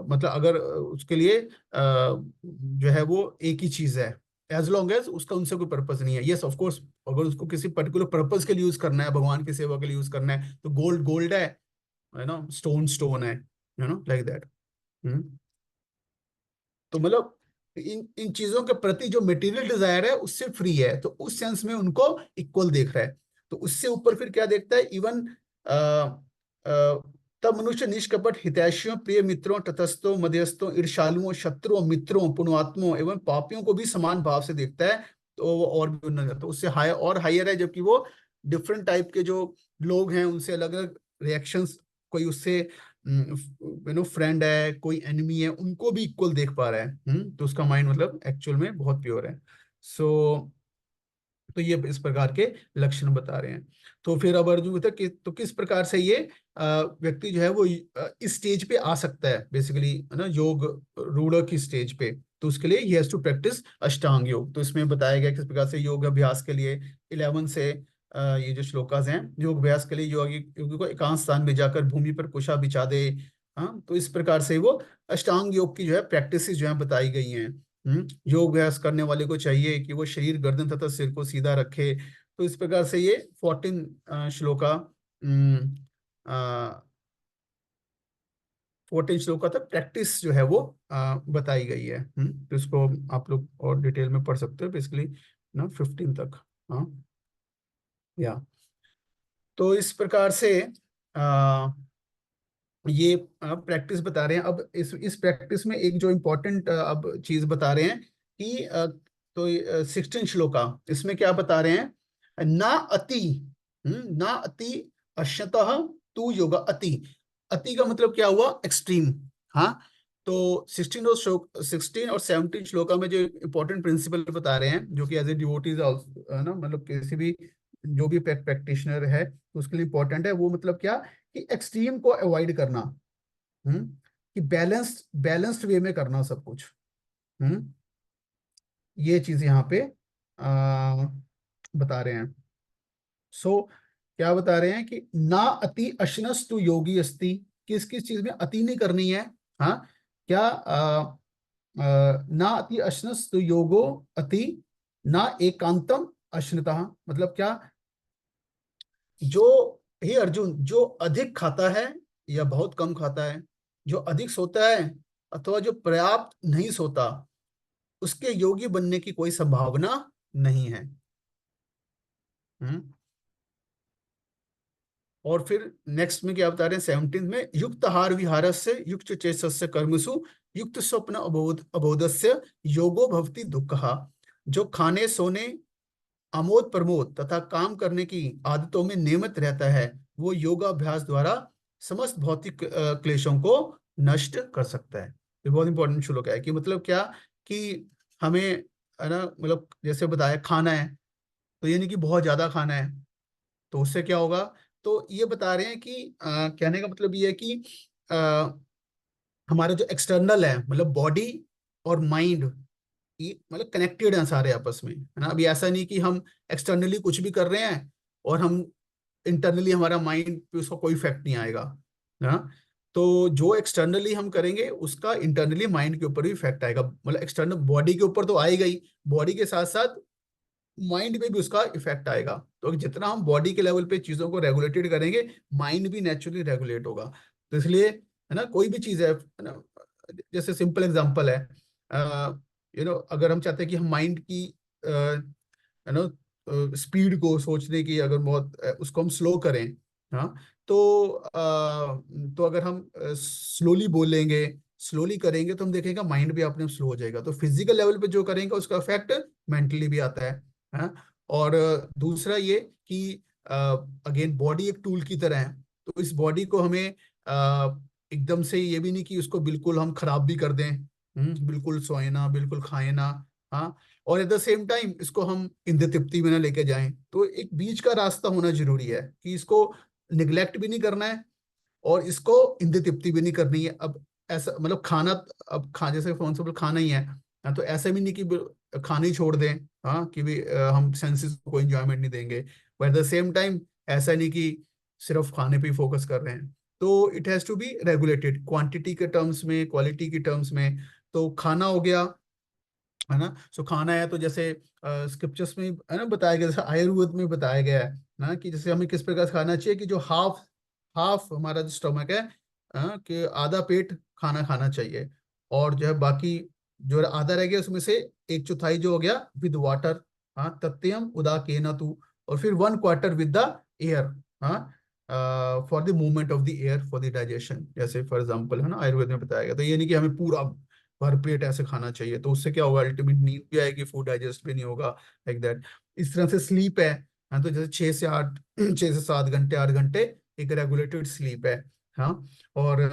मतलब अगर उसके लिए जो है वो एक ही चीज है, एज लॉन्ग एज उसका उनसे कोई पर्पस नहीं है। यस ऑफ कोर्स, अगर उसको किसी पर्टिकुलर पर्पस के लिए यूज करना है, भगवान की सेवा के लिए यूज करना है, तो गोल्ड गोल्ड है ना, स्टोन स्टोन है, लाइक दैट। तो मतलब इन इन चीजों के प्रति जो मटेरियल डिजायर है उससे फ्री है, तो उस सेंस में उनको इक्वल देख रहा है। तो उससे ऊपर फिर क्या देखता है, इवन तब मनुष्य निष्कपट हितैषियों प्रिय मित्रों तटस्थों मध्यस्थों ईर्ष्यालुओं शत्रुओं मित्रों पुण्यात्माओं एवं पापियों को भी समान भाव से देखता है। तो वो और भी उन्नत है, तो उससे हायर और हायर है, जबकि वो डिफरेंट टाइप के जो लोग हैं उनसे अलग अलग रिएक्शंस, कोई उससे फ्रेंड है कोई एनिमी है, उनको भी इक्वल देख पा रहा है। तो उसका माइंड मतलब एक्चुअल में बहुत प्योर है। सो तो ये इस प्रकार के लक्षण बता रहे हैं। तो फिर अब अर्जुन कहता है कि तो किस प्रकार से ये व्यक्ति जो है वो इस स्टेज पे आ सकता है, बेसिकली, है ना, योग रूढ़ की स्टेज पे। तो उसके लिए ही हैज टू प्रैक्टिस अष्टांग योग। तो इसमें बताया गया किस प्रकार से योग अभ्यास के लिए 11 से ये जो श्लोकास हैं, योग अभ्यास के लिए योगी योगी को एकांत स्थान में जाकर भूमि पर कुशा बिछा दे। हाँ, तो इस प्रकार से वो अष्टांग योग की जो है प्रैक्टिस जो है बताई गई हैं। योग अभ्यास करने वाले को चाहिए कि वो शरीर गर्दन तथा सिर को सीधा रखे। तो इस प्रकार से ये 14 श्लोका, 14 श्लोका तक प्रैक्टिस जो है वो बताई गई है। तो इसको आप लोग और डिटेल में पढ़ सकते हो, बेसिकली ना 15 तक। हाँ, या तो इस प्रकार से ये प्रैक्टिस बता रहे हैं। अब इस प्रैक्टिस में एक जो इम्पोर्टेंट अब चीज बता रहे हैं कि तो 16 श्लोका, इसमें क्या बता रहे हैं, ना अति, ना अति अश्यतः तू योगा अति। अति का मतलब क्या हुआ, एक्सट्रीम। हाँ, तो 16 और 17 में जो इम्पोर्टेंट प्रिंसिपल बता रहे हैं, जो कि एज ए डिवोटीज ना, मतलब किसी भी जो भी प्रैक्टिशनर है तो उसके लिए इंपॉर्टेंट है। वो मतलब क्या, कि एक्सट्रीम को अवॉइड करना, कि बैलेंस्ड बैलेंस्ड वे में करना सब कुछ। हम्म ये चीज यहाँ पे बता रहे हैं। सो क्या बता रहे हैं कि ना अति अशनस तु योगी अस्ति, किस किस चीज में अति नहीं करनी है। हाँ, क्या ना अति अशनस तु योगो अति, ना एकांतम अश्नता, मतलब क्या, जो, हे अर्जुन, जो अधिक खाता है या बहुत कम खाता है, जो अधिक सोता है अथवा जो पर्याप्त नहीं सोता, उसके योगी बनने की कोई संभावना नहीं है। हम्म और फिर नेक्स्ट में क्या बता रहे हैं 17 में, युक्त आहार विहारस्य युक्त चेतस्य कर्मसु युक्त स्वप्न अबोधस्य योगो भवति दुःखः। जो खाने सोने आमोद प्रमोद तथा काम करने की आदतों में नियमित रहता है, वो योगाभ्यास द्वारा समस्त भौतिक क्लेशों को नष्ट कर सकता है। ये बहुत इंपॉर्टेंट श्लोक है कि मतलब क्या, कि हमें, है ना, मतलब जैसे बताया खाना है, तो ये नहीं कि बहुत ज्यादा खाना है, तो उससे क्या होगा। तो ये बता रहे हैं कि कहने का मतलब ये है कि अ, हमारा जो एक्सटर्नल है, मतलब बॉडी और माइंड, ये मतलब कनेक्टेड हैं सारे आपस में, है ना। अभी ऐसा नहीं कि हम एक्सटर्नली कुछ भी कर रहे हैं और हम इंटरनली हमारा माइंड पे उसका कोई इफेक्ट नहीं आएगा, ना। तो जो एक्सटर्नली हम करेंगे उसका इंटरनली माइंड के ऊपर भी इफेक्ट आएगा, मतलब एक्सटर्नल बॉडी के ऊपर तो आएगा ही, बॉडी के साथ साथ माइंड पे भी उसका इफेक्ट आएगा। तो जितना हम बॉडी के लेवल पे चीजों को रेगुलेटेड करेंगे, माइंड भी नेचुरली रेगुलेट होगा। तो इसलिए, है ना, कोई भी चीज है ना, जैसे सिंपल एग्जांपल है, अगर हम चाहते हैं कि हम माइंड की, यू नो स्पीड को सोचने की, अगर बहुत उसको हम स्लो करें, हाँ, तो अगर हम स्लोली बोलेंगे, स्लोली करेंगे, तो हम देखेंगे माइंड भी अपने आप स्लो हो जाएगा। तो फिजिकल लेवल पे जो करेंगे उसका इफेक्ट मेंटली भी आता है। और दूसरा ये कि अगेन बॉडी एक टूल की तरह है, तो इस बॉडी को हमें एकदम से ये भी नहीं कि उसको बिल्कुल हम खराब भी कर दें, बिल्कुल सोए ना, बिल्कुल खाए ना, हाँ, और एट द सेम टाइम इसको हम इंद्र तृप्ति में ना लेके जाएं। तो एक बीच का रास्ता होना जरूरी है कि इसको निग्लेक्ट भी नहीं करना है और इसको इंद्र तृप्ति भी नहीं करनी है। अब ऐसा मतलब खाना, अब जैसे फॉर एग्जाम्पल खाना ही है, हाँ, तो ऐसा भी नहीं कि खाना ही छोड़ दें, हाँ, कि भी हम सेंसेस को कोई इंजॉयमेंट नहीं देंगे, but at the same time ऐसा नहीं कि सिर्फ खाने पे ही फोकस कर रहे हैं। तो it has to be regulated, quantity के टर्म्स में, क्वालिटी के टर्म्स में। तो खाना हो गया, है ना। सो खाना है तो जैसे स्क्रिप्चर्स में है ना बताया गया, जैसे आयुर्वेद में बताया गया है ना, कि जैसे हमें किस प्रकार से खाना चाहिए, कि जो हाफ हाफ हमारा जो स्टमक है, कि आधा पेट खाना खाना चाहिए, और जो है बाकी जो आधा रह गया उसमें से एक चौथाई जो हो गया विद वाटर, हाँ, तत्यम उदा के न तू, और फिर 1/4 विद द एयर, हाँ, for the movement of the air for the digestion, जैसे फॉर एग्जाम्पल, है ना, आयुर्वेद में बताया गया। तो ये नहीं कि हमें पूरा भरपेट ऐसे खाना चाहिए, तो उससे क्या होगा, अल्टीमेट नींद भी आएगी, फूड डाइजेस्ट भी नहीं होगा, लाइक दैट। इस तरह से स्लीप है, हाँ, तो जैसे 6 से 8 6 से 7 घंटे 8 घंटे एक रेगुलेटेड स्लीप है, हाँ। और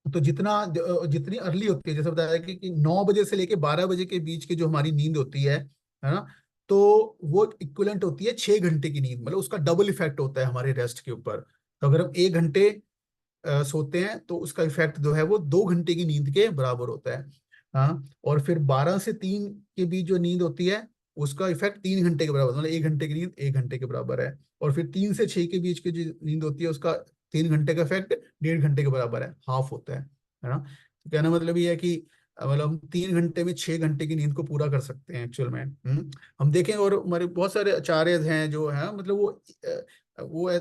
तो जितनी अर्ली होती है, जैसे बताया कि 9 बजे से लेके 12 बजे के बीच की जो हमारी नींद होती है ना, तो वो इक्विवेलेंट होती है 6 घंटे की नींद, मतलब उसका डबल इफेक्ट होता है हमारे रेस्ट के ऊपर। तो अगर हम 1 घंटे सोते हैं तो उसका इफेक्ट जो है वो 2 घंटे की नींद के बराबर होता है, हाँ। और फिर 12 से 3 के बीच जो नींद होती है, उसका इफेक्ट 3 घंटे के बराबर, मतलब 1 घंटे की नींद 1 घंटे के बराबर है। और फिर 3 से 6 के बीच की जो नींद होती है, उसका 3 घंटे का इफेक्ट 1.5 घंटे के बराबर है, हाफ होता है ना। तो कहना मतलब ये है कि मतलब हम 3 घंटे में 6 घंटे की नींद को पूरा कर सकते हैं एक्चुअल में। हम देखें, और हमारे बहुत सारे आचार्य हैं जो है, मतलब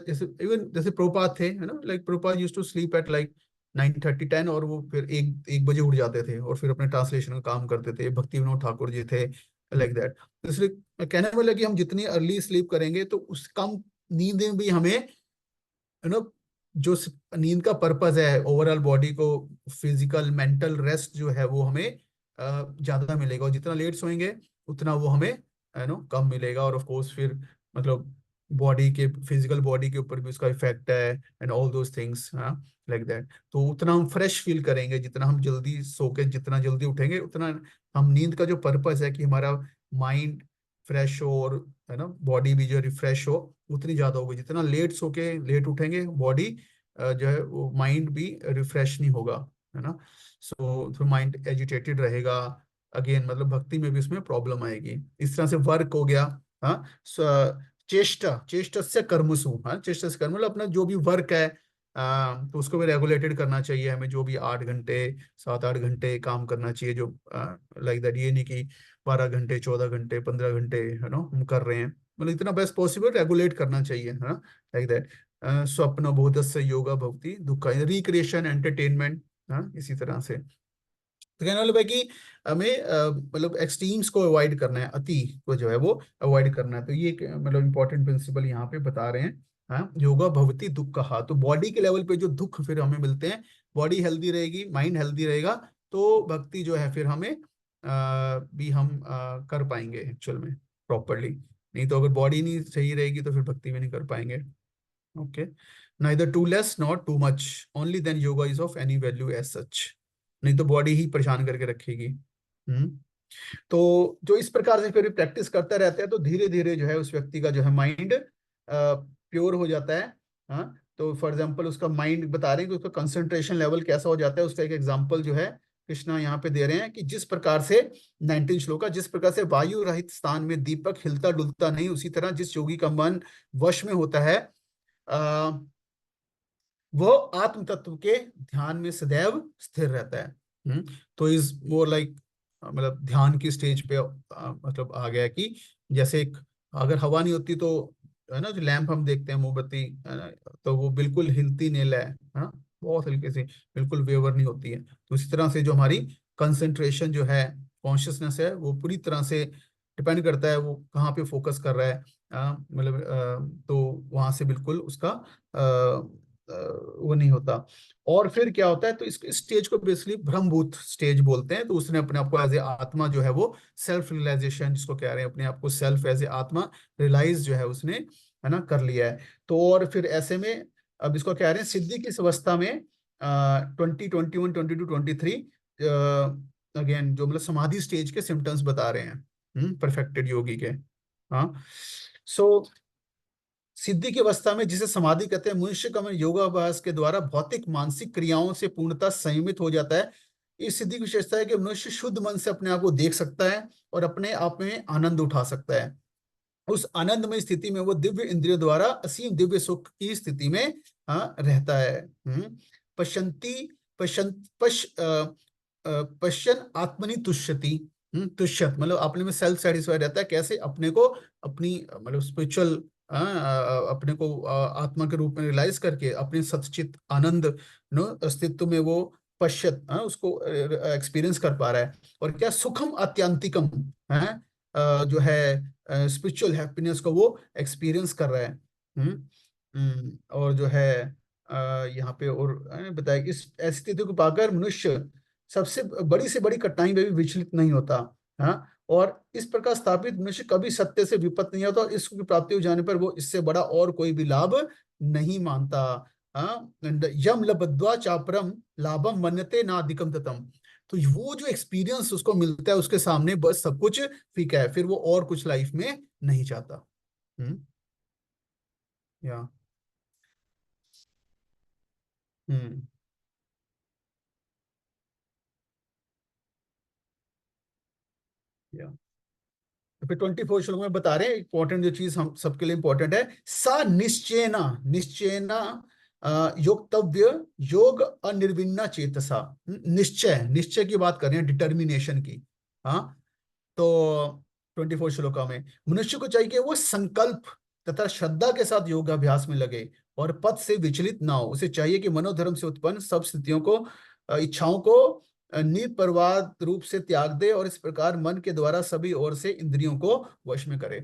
जैसे इवन जैसे प्रोपात थे, है ना, लाइक प्रोपात used to sleep at like 9:30 10, और वो फिर 1 बजे उठ जाते थे और फिर अपने ट्रांसलेशन का काम करते थे। भक्ति विनोद ठाकुर जी थे, लाइक दैट। तो इसलिए कहने वाला कि हम जितनी अर्ली स्लीप करेंगे तो उस कम नींद में भी हमें, यू नो, जो नींद का पर्पस है ओवरऑल बॉडी को फिजिकल मेंटल रेस्ट जो है वो हमें ज्यादा मिलेगा, और जितना लेट सोएंगे उतना वो हमें, यू नो, कम मिलेगा। और ऑफ कोर्स फिर मतलब बॉडी के फिजिकल बॉडी के ऊपर भी उसका इफेक्ट है, एंड ऑल दोज थिंग्स, हाँ, लाइक दैट। तो उतना हम फ्रेश फील करेंगे, जितना हम जल्दी सो के जितना जल्दी उठेंगे उतना हम, नींद का जो पर्पस है कि हमारा माइंड फ्रेश हो और, है ना, बॉडी भी जो रिफ्रेश हो, उतनी ज्यादा होगी। जितना लेट सो के लेट उठेंगे, बॉडी जो है वो माइंड भी रिफ्रेश नहीं होगा, है ना। सो फिर माइंड एजिटेटेड रहेगा, अगेन मतलब भक्ति में भी उसमें प्रॉब्लम आएगी। इस तरह से वर्क हो गया, हाँ। चेष्टा चेष्टस्य कर्मसु, हाँ, चेष्टा से कर्म मतलब अपना जो भी वर्क है, तो उसको भी रेगुलेटेड करना चाहिए हमें, जो भी 8 घंटे 7 8 घंटे काम करना चाहिए, जो लाइक दैट। ये नहीं कि 12 घंटे 14 घंटे 15 घंटे, है ना, हम कर रहे हैं, मतलब इतना बेस्ट पॉसिबल रेगुलेट करना चाहिए, है ना, लाइक दैट। स्वप्न बोधस्य योगा भक्ति दुख, रिक्रिएशन एंटरटेनमेंट, हाँ, इसी तरह से। तो कहने वाला है कि हमें मतलब एक्सट्रीम्स को अवॉइड करना है, अति को जो है वो अवॉइड करना है। तो ये मतलब इंपॉर्टेंट प्रिंसिपल यहाँ पे बता रहे हैं, हाँ, योगा भवति दुख, तो बॉडी के लेवल पे जो दुख फिर हमें मिलते हैं, बॉडी हेल्दी रहेगी, माइंड हेल्दी रहेगा, तो भक्ति जो है फिर हमें भी हम कर पाएंगे एक्चुअल में प्रॉपरली। नहीं तो अगर बॉडी नहीं सही रहेगी तो फिर भक्ति भी नहीं कर पाएंगे। Okay, neither too less not too much, only then yoga is of any value as such. नहीं तो बॉडी ही परेशान करके रखेगी। तो जो इस प्रकार से फिर प्रैक्टिस करता रहता है तो धीरे धीरे जो है उस व्यक्ति का जो है माइंड प्योर हो जाता है। हाँ, तो फॉर एग्जांपल उसका माइंड बता रहे हैं कि उसका कंसंट्रेशन लेवल कैसा हो जाता है। उसका एक एग्जांपल जो है कृष्णा यहाँ पे दे रहे हैं कि जिस प्रकार से 19 श्लोक, जिस प्रकार से वायु रहित स्थान में दीपक हिलता डुलता नहीं, उसी तरह जिस योगी का मन वश में होता है वह आत्म तत्व के ध्यान में सदैव स्थिर रहता है। तो इज मोर लाइक मतलब ध्यान की स्टेज पे मतलब आ गया कि जैसे एक अगर हवा नहीं होती तो है ना, जो लैंप हम देखते हैं मोमबत्ती है ना, तो वो बिल्कुल हिलती नहीं है हाँ, बहुत हल्के से, बिल्कुल वेवर नहीं होती है। तो इसी तरह से जो हमारी कंसंट्रेशन जो है, कॉन्शियसनेस है, वो पूरी तरह से डिपेंड करता है वो कहाँ पे फोकस कर रहा है। मतलब तो वहां से बिल्कुल उसका वो नहीं होता। और फिर क्या होता है, तो इस स्टेज को बेसिकली ब्रह्मभूत स्टेज बोलते हैं। तो उसने अपने आप को एज ए आत्मा जो है वो सेल्फ रियलाइजेशन जिसको कह रहे हैं, अपने आप को सेल्फ एज ए आत्मा रियलाइज जो है उसने है ना कर लिया है। तो और फिर ऐसे में अब इसको कह रहे हैं सिद्धि की इस अवस्था में 2021 22 23 अगेन जो मतलब समाधि स्टेज के सिम्टम्स बता रहे हैं परफेक्टेड योगी के। हाँ, सो सिद्धि की अवस्था में जिसे समाधि कहते हैं, मनुष्य का मन योगाभ्यास के द्वारा भौतिक मानसिक क्रियाओं से पूर्णतः संयमित हो जाता है। इस सिद्धि की विशेषता है कि मनुष्य शुद्ध मन से अपने आप को देख सकता है और अपने आप में आनंद उठा सकता है। उस आनंदमय स्थिति में वो दिव्य इंद्रियों द्वारा असीम दिव्य सुख की स्थिति में रहता है। पश्यंती पश्यंत पश पश्यन आत्मनि तुष्यति। तुष्यत मतलब अपने में सेल्फ सेटिस्फाइड रहता है। कैसे? अपने को अपनी मतलब स्पिरिचुअल अपने को आत्मा के रूप में रियलाइज करके अपने सच्चित आनंद नो अस्तित्व में वो पश्यत उसको एक्सपीरियंस कर पा रहा है। और क्या सुखम आत्यंतिकम है जो है स्पिरिचुअल हैप्पीनेस को वो एक्सपीरियंस कर रहा है। और जो है यहाँ पे और बताया कि इस ऐसी स्थिति को पाकर मनुष्य सबसे बड़ी से बड़ी कठिनाई में भी विचलित नहीं होता। हाँ, और इस प्रकार स्थापित मनुष्य कभी सत्य से विपत नहीं होता और इसकी प्राप्ति हो जाने पर वो इससे बड़ा और कोई भी लाभ नहीं मानता। हाँ, यम लब्ध्वा चापरम लाभम मन्यते ना अधिकम ततम। तो वो जो एक्सपीरियंस उसको मिलता है उसके सामने बस सब कुछ फीका है, फिर वो और कुछ लाइफ में नहीं चाहता। हम्म, या हम्म, या तो फिर 24 श्लोक में बता रहे हैं इंपॉर्टेंट जो चीज हम सबके लिए इंपॉर्टेंट है, सा निश्चयना निश्चयना योक्तव्य योग अनिर्विन्ना चेतसा। निश्चय, निश्चय की बात कर रहे हैं, डिटर्मिनेशन की। हाँ, तो 24 श्लोका में मनुष्य को चाहिए कि वो संकल्प तथा श्रद्धा के साथ योगाभ्यास में लगे और पथ से विचलित ना हो। उसे चाहिए कि मनोधर्म से उत्पन्न सब स्थितियों को इच्छाओं को निरपरवाह रूप से त्याग दे और इस प्रकार मन के द्वारा सभी ओर से इंद्रियों को वश में करे।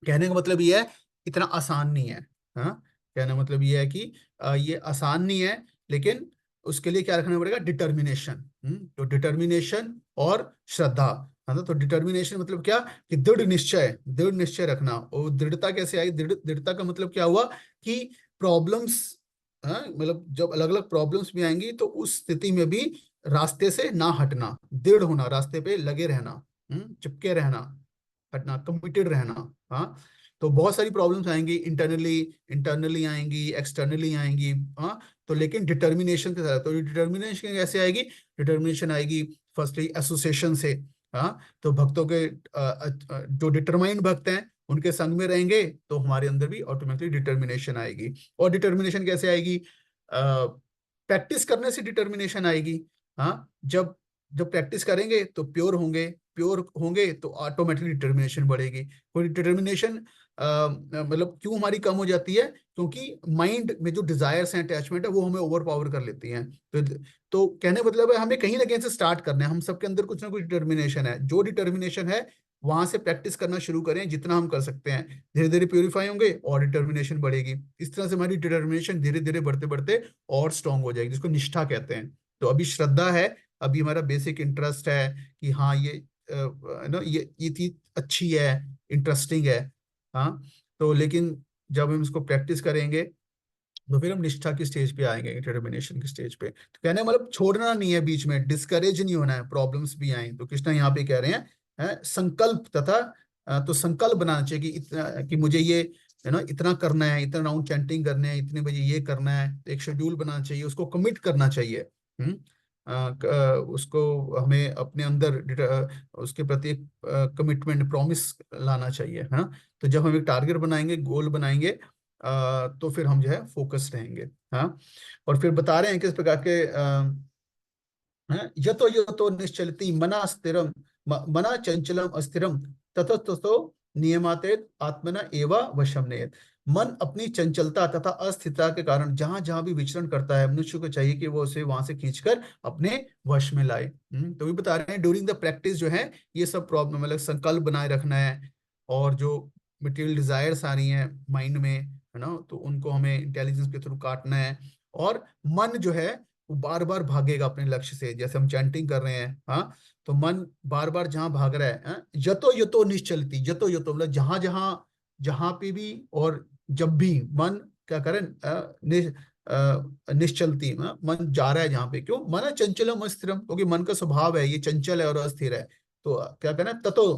कहने का मतलब ये है इतना आसान नहीं है। हाँ, कहने का मतलब ये है कि ये आसान नहीं है, लेकिन उसके लिए क्या रखना पड़ेगा? डिटर्मिनेशन। तो डिटर्मिनेशन और श्रद्धा है ना। तो डिटर्मिनेशन मतलब क्या कि दृढ़ निश्चय रखना। और दृढ़ता कैसे आई? दृढ़ता का मतलब क्या हुआ कि प्रॉब्लम्स मतलब जब अलग अलग प्रॉब्लम्स भी आएंगी तो उस स्थिति में भी रास्ते से ना हटना, दृढ़ होना, रास्ते पे लगे रहना, चिपके रहना, हटना, कमिटेड रहना। हाँ, तो बहुत सारी प्रॉब्लम्स आएंगी, इंटरनली इंटरनली आएंगी, एक्सटर्नली आएंगी। हाँ, तो लेकिन डिटर्मिनेशन के साथ, तो डिटर्मिनेशन कैसे आएगी? डिटर्मिनेशन आएगी फर्स्टली एसोसिएशन से। हाँ, तो भक्तों के जो डिटरमाइंड भक्त हैं उनके संग में रहेंगे तो हमारे अंदर भी ऑटोमेटिकली डिटर्मिनेशन आएगी। और डिटर्मिनेशन कैसे आएगी? प्रैक्टिस करने से डिटर्मिनेशन आएगी। हाँ, जब जब प्रैक्टिस करेंगे तो प्योर होंगे तो ऑटोमेटिकली डिटर्मिनेशन बढ़ेगी। कोई डिटर्मिनेशन मतलब क्यों हमारी कम हो जाती है? क्योंकि माइंड में जो डिजायर्स हैं, अटैचमेंट है, वो हमें ओवर पावर कर लेती हैं। तो कहने मतलब है हमें कहीं ना कहीं से स्टार्ट करना है। हम सबके अंदर कुछ ना कुछ डिटर्मिनेशन है। जो डिटर्मिनेशन है वहां से प्रैक्टिस करना शुरू करें जितना हम कर सकते हैं। धीरे धीरे प्यूरिफाई होंगे और डिटर्मिनेशन बढ़ेगी। इस तरह से हमारी डिटर्मिनेशन धीरे धीरे बढ़ते बढ़ते और स्ट्रांग हो जाएगी, जिसको निष्ठा कहते हैं। तो अभी श्रद्धा है, अभी हमारा बेसिक इंटरेस्ट है कि हाँ ये ये चीज अच्छी है, इंटरेस्टिंग है। हाँ, तो लेकिन जब हम इसको प्रैक्टिस करेंगे तो फिर हम निष्ठा की स्टेज पे आएंगे, डिटर्मिनेशन की स्टेज पे। तो कहने का मतलब छोड़ना नहीं है, बीच में डिस्करेज नहीं होना है, प्रॉब्लम्स भी आए तो कृष्णा यहाँ पे कह रहे हैं, संकल्प तथा तो संकल्प बनाना चाहिए कि इतना कि मुझे ये इतना करना है, इतना राउंड चैंटिंग करने हैं, इतने बजे ये करना है, तो एक शेड्यूल बनाना चाहिए, उसको कमिट करना चाहिए। उसको हमें अपने अंदर उसके प्रति एक कमिटमेंट, प्रॉमिस लाना चाहिए, है ना। तो जब हम एक टारगेट बनाएंगे, गोल बनाएंगे, तो फिर हम जो है फोकस रहेंगे। हाँ, और फिर बता रहे हैं किस प्रकार के यतो यतो निश्चलति मना स्थिरम, मना चंचलम अस्थिरम, ततो ततो नियमातेत आत्मना एवा वशम नेत। मन अपनी चंचलता तथा अस्थिरता के कारण जहां जहां भी विचरण करता है, मनुष्य को चाहिए कि वो उसे वहां से खींचकर अपने वश में लाए। तो भी बता रहे हैं ड्यूरिंग द प्रैक्टिस जो है ये सब प्रॉब्लम, मतलब संकल्प बनाए रखना है, और जो मटेरियल डिजायर्स आ रही हैं माइंड में, है ना, तो उनको हमें इंटेलिजेंस के थ्रू काटना है। और मन जो है वो बार बार भागेगा अपने लक्ष्य से, जैसे हम चैंटिंग कर रहे हैं। हाँ, तो मन बार बार जहां भाग रहा है, यतो यतो निश्चलती, यतो यतो मतलब जहां जहां जहां पे भी और जब भी मन क्या करें, निश्चलती, मन जा रहा है जहां पे, क्यों, मन चंचलम अस्थिरम, क्योंकि मन का स्वभाव है ये चंचल है और अस्थिर है। तो क्या करना है, ततो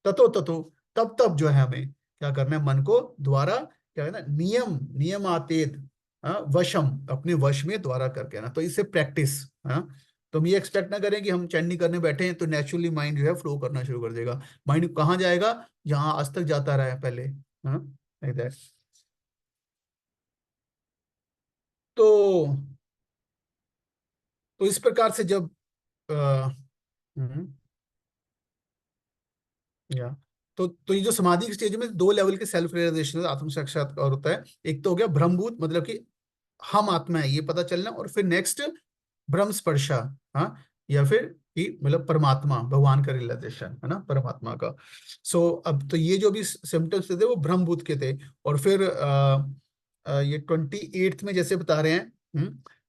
ततो ततो, तब तब जो है हमें क्या करना है, मन को द्वारा क्या करना है, नियमातीत, वशम, अपने वश में द्वारा करके ना, तो इससे प्रैक्टिस। हाँ, तो हम ये एक्सपेक्ट ना करें कि हम चैंटिंग करने बैठे हैं तो नेचुरली माइंड जो है फ्लो करना शुरू कर देगा। माइंड कहाँ जाएगा, जहां आज तक जाता रहा है पहले। हाँ, like that। तो इस प्रकार से जब आ, या तो ये जो समाधि की स्टेज में दो लेवल के सेल्फ रियलाइजेशन, आत्म साक्षात्कार होता है। एक तो हो गया ब्रह्मभूत, मतलब कि हम आत्मा है ये पता चलना, और फिर नेक्स्ट ब्रह्म स्पर्शा। हाँ, या फिर कि मतलब परमात्मा, भगवान का रियलाइजेशन, है ना, परमात्मा का। सो अब तो ये जो भी सिम्टम्स थे वो ब्रह्मभूत के थे। और फिर ये 28th में जैसे बता रहे हैं,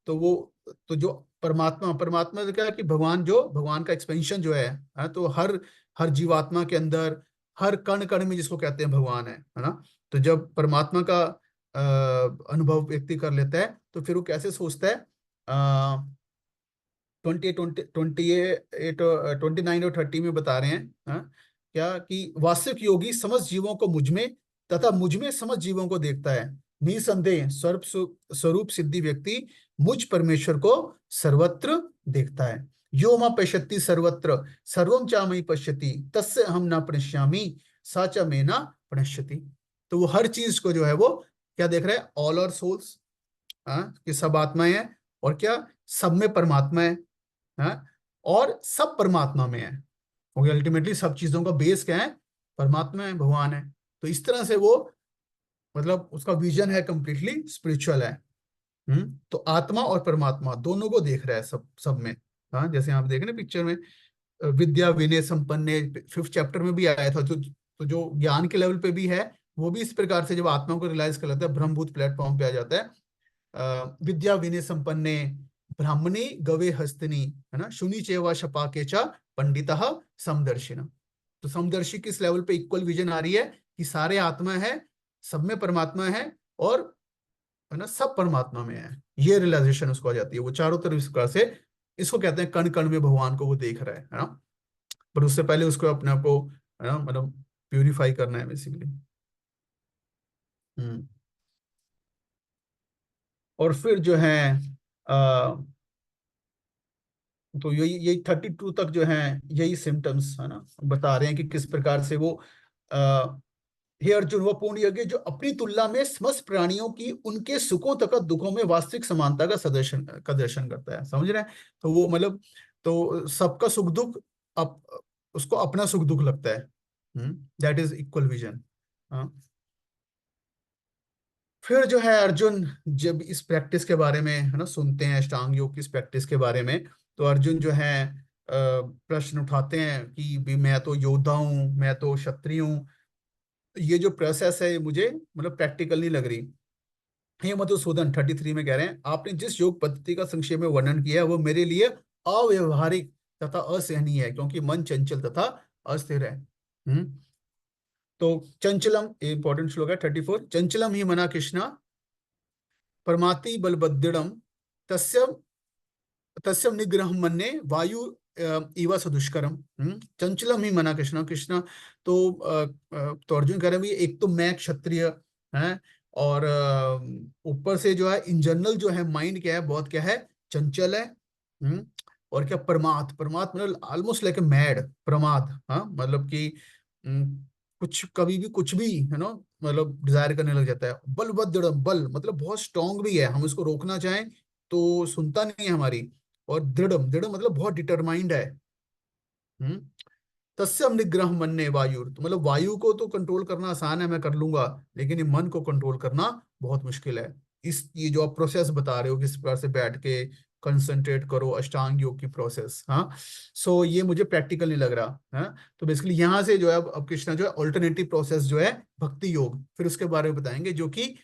तो वो, तो जो परमात्मा, परमात्मा तो क्या है कि भगवान, जो भगवान का एक्सपेंशन जो है, तो हर हर जीवात्मा के अंदर, हर कण कण में जिसको कहते हैं भगवान है ना। तो जब परमात्मा का अनुभव व्यक्ति कर लेता है तो फिर वो कैसे सोचता है, 29 और 30 में बता रहे हैं, क्या कि वास्तविक योगी समस्त जीवों को मुझ में तथा मुझ में समस्त जीवों को देखता है। निसंदेह स्वरूप सिद्धि व्यक्ति मुझ परमेश्वर को सर्वत्र देखता है। यो मां पश्यति सर्वत्र सर्वम चामयि पश्यति तस्य हम न प्रणश्यामि सा च मे न प्रणश्यति। तो वो हर चीज को जो है वो क्या देख रहा है, ऑल आर सोल्स, कि सब आत्माएं हैं, और क्या सब में परमात्मा है, और सब परमात्मा में है, क्योंकि अल्टीमेटली सब चीजों का बेस क्या है, परमात्मा है, भगवान है। तो इस तरह से वो, मतलब उसका विजन है कंप्लीटली स्पिरिचुअल है। तो आत्मा और परमात्मा दोनों को देख रहा है सब सब में। हाँ, जैसे आप देख रहे हैं पिक्चर में, विद्या विनय संपन्न, 5th चैप्टर में भी आया था। तो जो ज्ञान के लेवल पे भी है, वो भी इस प्रकार से जब आत्मा को रियलाइज कर लेता है, ब्रह्मभूत प्लेटफॉर्म पे आ जाता है। विद्या विनय संपन्ने ब्राह्मणी गवे हस्तिनी, है ना, शुनि चेवा शपाके च पंडित समदर्शिना। तो समदर्शी किस लेवल पे इक्वल विजन आ रही है कि सारे आत्मा है, सब में परमात्मा है, और है ना सब परमात्मा में है, ये रियलाइजेशन उसको आ जाती है। वो चारों तरफ इस प्रकार से, इसको कहते हैं कण कण में भगवान को वो देख रहा है ना। पर उससे पहले उसको अपने आप को, है ना, मतलब प्यूरिफाई करना है बेसिकली। हम्म और फिर जो है, आ, तो यही यही 32 तक जो है यही सिम्टम्स, है ना, बता रहे हैं कि किस प्रकार से वो, हे अर्जुन, वो पूर्ण यज्ञ जो अपनी तुलना में समस्त प्राणियों की उनके सुखों तथा दुखों में वास्तविक समानता का दर्शन करता है, समझ रहे हैं। तो वो मतलब, तो सबका सुख दुख उसको अपना सुख दुख लगता है। That is equal vision. हाँ, फिर जो है अर्जुन जब इस प्रैक्टिस के बारे में, है ना, सुनते हैं अष्टांग योग की इस प्रैक्टिस के बारे में, तो अर्जुन जो है प्रश्न उठाते हैं कि भी मैं तो योद्धा हूँ, मैं तो क्षत्रिय हूँ, ये जो प्रोसेस है ये मुझे मतलब प्रैक्टिकल नहीं लग रही। हे मधुसूदन 33 में कह रहे हैं, आपने जिस योग पद्धति का संक्षेप में वर्णन किया है वो मेरे लिए अव्यवहारिक तथा असहनीय है, क्योंकि मन चंचल तथा अस्थिर है। तो चंचलम, इंपॉर्टेंट श्लोक है 34, चंचलम ही मना कृष्णा परमाति बलबद्दृढ़ तस्य तस्य निग्रह मन्ये वायु इव सदुष्करम। चंचलम ही मना कृष्णा, कृष्णा तो अर्जुन कह रहे हैं भाई, एक तो मैं क्षत्रिय है, और ऊपर से जो है इन जनरल जो है माइंड क्या है, बहुत क्या है, चंचल है। और क्या प्रमाद, प्रमाद मतलब ऑलमोस्ट लाइक ए मैड, प्रमाद, हाँ मतलब कि कुछ कभी भी कुछ भी है ना, मतलब डिजायर करने लग जाता है। बलभद्र, बल मतलब बहुत स्ट्रांग भी है, हम इसको रोकना चाहें तो सुनता नहीं है हमारी। और दृढ़, दृढ़ मतलब बहुत डिटरमाइंड है। हम्म तस्यम निग्रह मन्ये वायु, तो मतलब वायु को तो कंट्रोल करना आसान है, मैं कर लूंगा, लेकिन ये मन को कंट्रोल करना बहुत मुश्किल है। इस ये जो आप प्रोसेस बता रहे हो किस प्रकार से बैठ के कंसंट्रेट करो, अष्टांग योग की प्रोसेस, हाँ, सो ये मुझे प्रैक्टिकल नहीं लग रहा है। तो बेसिकली यहाँ से जो है अब कृष्णा जो है ऑल्टरनेटिव प्रोसेस जो है भक्ति योग, फिर उसके बारे में बताएंगे, जो कि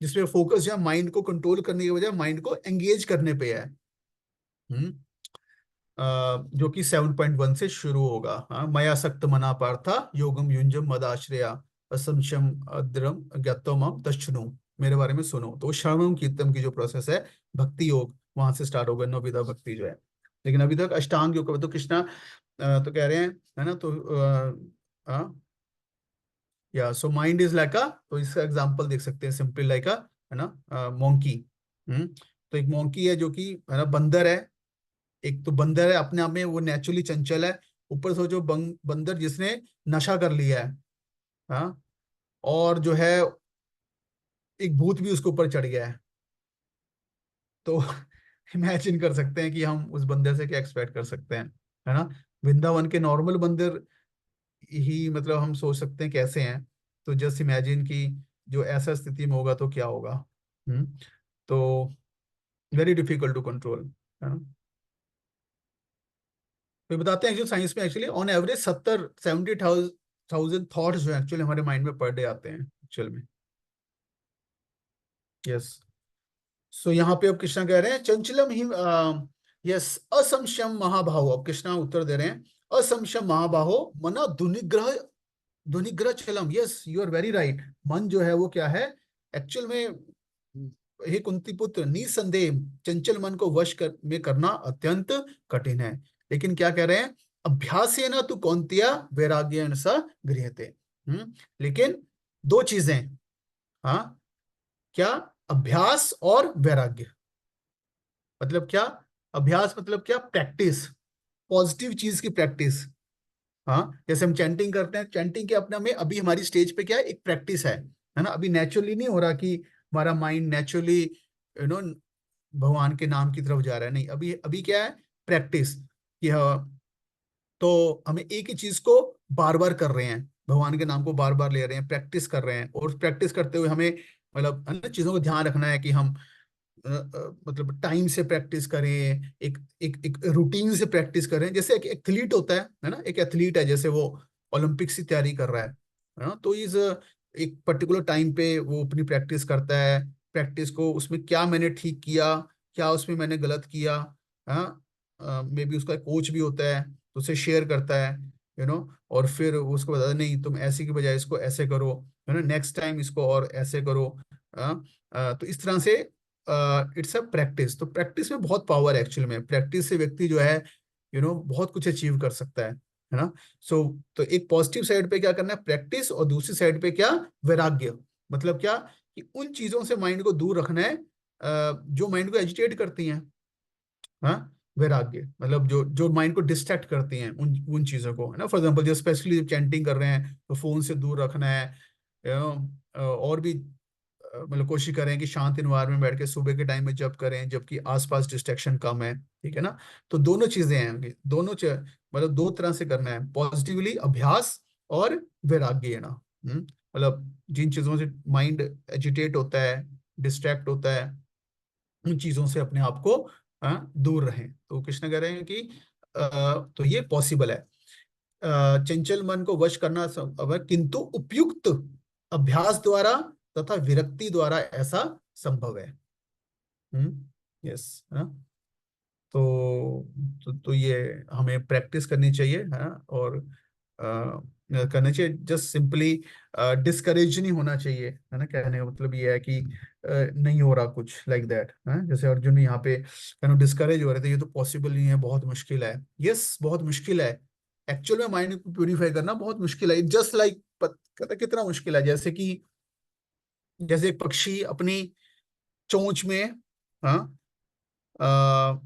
जिसमें फोकस जो है माइंड को कंट्रोल करने की बजाय माइंड को एंगेज करने पे है। हम्म जो कि 7.1 से शुरू होगा। हाँ, मया सक्त मना पार्था योगम युंजम मदाश्रया असंशयम अद्रम ज्ञातोमम तच्छृणु, मेरे बारे में सुनो। तो श्रवणम कीर्तन की जो प्रोसेस है भक्ति योग, वहां से स्टार्ट होगा नवविधा भक्ति जो है। लेकिन अभी तक अष्टांग योग का तो कृष्णा तो कह रहे हैं, है ना, तो या सो माइंड इज लाइक अ, तो इसका एग्जांपल देख सकते हैं सिंपली लाइक अ, है ना, मोंकी। तो एक मोंकी है जो कि है ना बंदर है। एक तो बंदर है अपने आप में, वो नेचुरली चंचल है, ऊपर से जो बंदर जिसने नशा कर लिया है, हाँ, और जो है एक भूत भी उसके ऊपर चढ़ गया है। तो इमेजिन कर सकते हैं कि हम उस बंदर से क्या एक्सपेक्ट कर सकते हैं, है ना। वृंदावन के नॉर्मल बंदर ही मतलब हम सोच सकते हैं कैसे हैं, तो जस्ट इमेजिन कि जो ऐसा स्थिति में होगा तो क्या होगा। हम्म तो वेरी डिफिकल्ट टू कंट्रोल, है ना। तो बताते हैं, एक्चुअली साइंस में एक्चुअली ऑन एवरेज 70,000 थॉट्स जो एक्चुअली हमारे माइंड में पर डे आते हैं एक्चुअल में। यस, सो यहाँ पे अब कृष्णा कह रहे हैं चंचलम ही, यस, असंशयम महाबाहो, अब कृष्णा उत्तर दे रहे हैं, असंशयम महाबाहो मना दुनिग्रह, दुनिग्रह चलम, yes you are very right. मन जो है वो क्या है एक्चुअल में, हे कुंती पुत्र, निसंदेह चंचल मन को वश में करना अत्यंत कठिन है। लेकिन क्या कह रहे हैं, अभ्यास ना तू कौंतिया वैराग्य स गृहते। लेकिन दो चीजें, हाँ, क्या, अभ्यास और वैराग्य, मतलब क्या, अभ्यास मतलब क्या, प्रैक्टिस, पॉजिटिव चीज की प्रैक्टिस। हाँ, जैसे हम चैंटिंग करते हैं, चैंटिंग के अपने में अभी हमारी स्टेज पे क्या है, एक प्रैक्टिस है ना। अभी नेचुरली नहीं हो रहा कि हमारा माइंड नेचुरली भगवान के नाम की तरफ जा रहा है, नहीं, अभी अभी क्या है, प्रैक्टिस कि हाँ, तो हमें एक ही चीज को बार बार कर रहे हैं, भगवान के नाम को बार बार ले रहे हैं, प्रैक्टिस कर रहे हैं, और प्रैक्टिस करते हुए हमें मतलब अन्य चीजों को ध्यान रखना है कि हम मतलब टाइम से प्रैक्टिस करें, एक एक एक रूटीन से प्रैक्टिस करें। जैसे एक एथलीट होता है ना, एक एथलीट है, जैसे वो ओलंपिक्स की तैयारी कर रहा है ना, तो इस एक पर्टिकुलर टाइम पे वो अपनी प्रैक्टिस करता है। प्रैक्टिस को उसमें क्या मैंने ठीक किया, क्या उसमें मैंने गलत किया, हाँ, मे बी उसका कोच भी होता है तो उसे शेयर करता है, और फिर वो उसको बताता है, नहीं तुम ऐसे की बजाय इसको ऐसे करो, है ना, नेक्स्ट टाइम इसको और ऐसे करो। तो इस तरह से इट्स अ प्रैक्टिस। तो प्रैक्टिस में बहुत पावर है एक्चुअल में, प्रैक्टिस से व्यक्ति जो है बहुत कुछ अचीव कर सकता है ना। सो तो एक पॉजिटिव साइड पे क्या करना है, प्रैक्टिस, और दूसरी साइड पे क्या, वैराग्य, मतलब क्या, कि उन चीजों से माइंड को दूर रखना है जो माइंड को एजिटेट करती हैं। हाँ, वैराग्य मतलब जो जो माइंड को डिस्ट्रैक्ट करती हैं, उन उन चीजों को, है ना। फॉर एग्जांपल जो स्पेशली जब चैंटिंग कर रहे हैं तो फोन से दूर रखना है, और भी मतलब कोशिश करें कि शांत इन्वायरमेंट बैठ के सुबह के टाइम में जब करें जबकि आसपास डिस्ट्रैक्शन कम है, ठीक है ना। तो दोनों चीजें हैं कि दोनों मतलब दो तरह से करना है, पॉजिटिवली अभ्यास और वैराग्य ना। मतलब जिन चीजों से माइंड एजिटेट होता है, डिस्ट्रैक्ट होता है, उन चीजों से अपने आप को दूर रहें। तो कृष्ण कह रहे हैं कि तो ये पॉसिबल है। चंचल मन को वश करना संभव है, किंतु उपयुक्त अभ्यास द्वारा तथा विरक्ति द्वारा ऐसा संभव है। यस। तो ये हमें प्रैक्टिस करनी चाहिए, है। और करना चाहिए, जस्ट सिंपली डिस्करेज नहीं होना चाहिए, है ना। कहने का मतलब ये है कि नहीं हो रहा कुछ लाइक दैट, है। जैसे अर्जुन यहाँ पे डिस्करेज हो रहे थे, ये तो पॉसिबल नहीं है, बहुत मुश्किल है। यस, बहुत मुश्किल है। एक्चुअल में माइंड को प्यूरिफाई करना बहुत मुश्किल है, जस्ट लाइक, कहता कितना मुश्किल है, जैसे कि जैसे एक पक्षी अपनी चोंच में, हाँ, आ,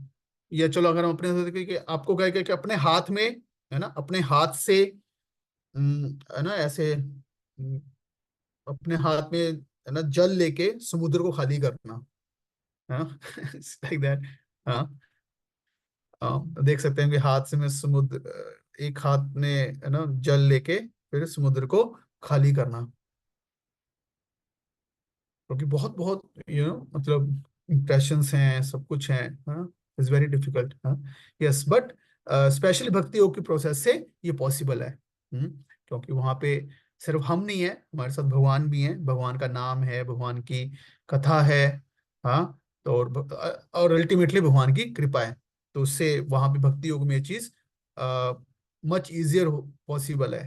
या चलो अगर हम अपने कि आपको कहे कि अपने हाथ में, है ना, अपने हाथ से, है ना, ऐसे, अपने हाथ में, है ना, जल लेके समुद्र को खाली करना, है ना, लाइक दैट। हाँ। देख सकते हैं कि हाथ से में समुद्र, एक हाथ में, है ना, जल लेके फिर समुद्र को खाली करना, क्योंकि बहुत बहुत मतलब इम्प्रेशंस हैं, सब कुछ है, हाँ। इट्स वेरी डिफिकल्ट, हाँ। यस, बट स्पेशली भक्ति योग की प्रोसेस से ये पॉसिबल है। क्योंकि वहां पे सिर्फ हम नहीं है, हमारे साथ भगवान भी हैं, भगवान का नाम है, भगवान की कथा है, हाँ। तो और अल्टीमेटली भगवान की कृपा है, तो उससे वहां पे भक्ति योग में ये चीज मच इजियर पॉसिबल है,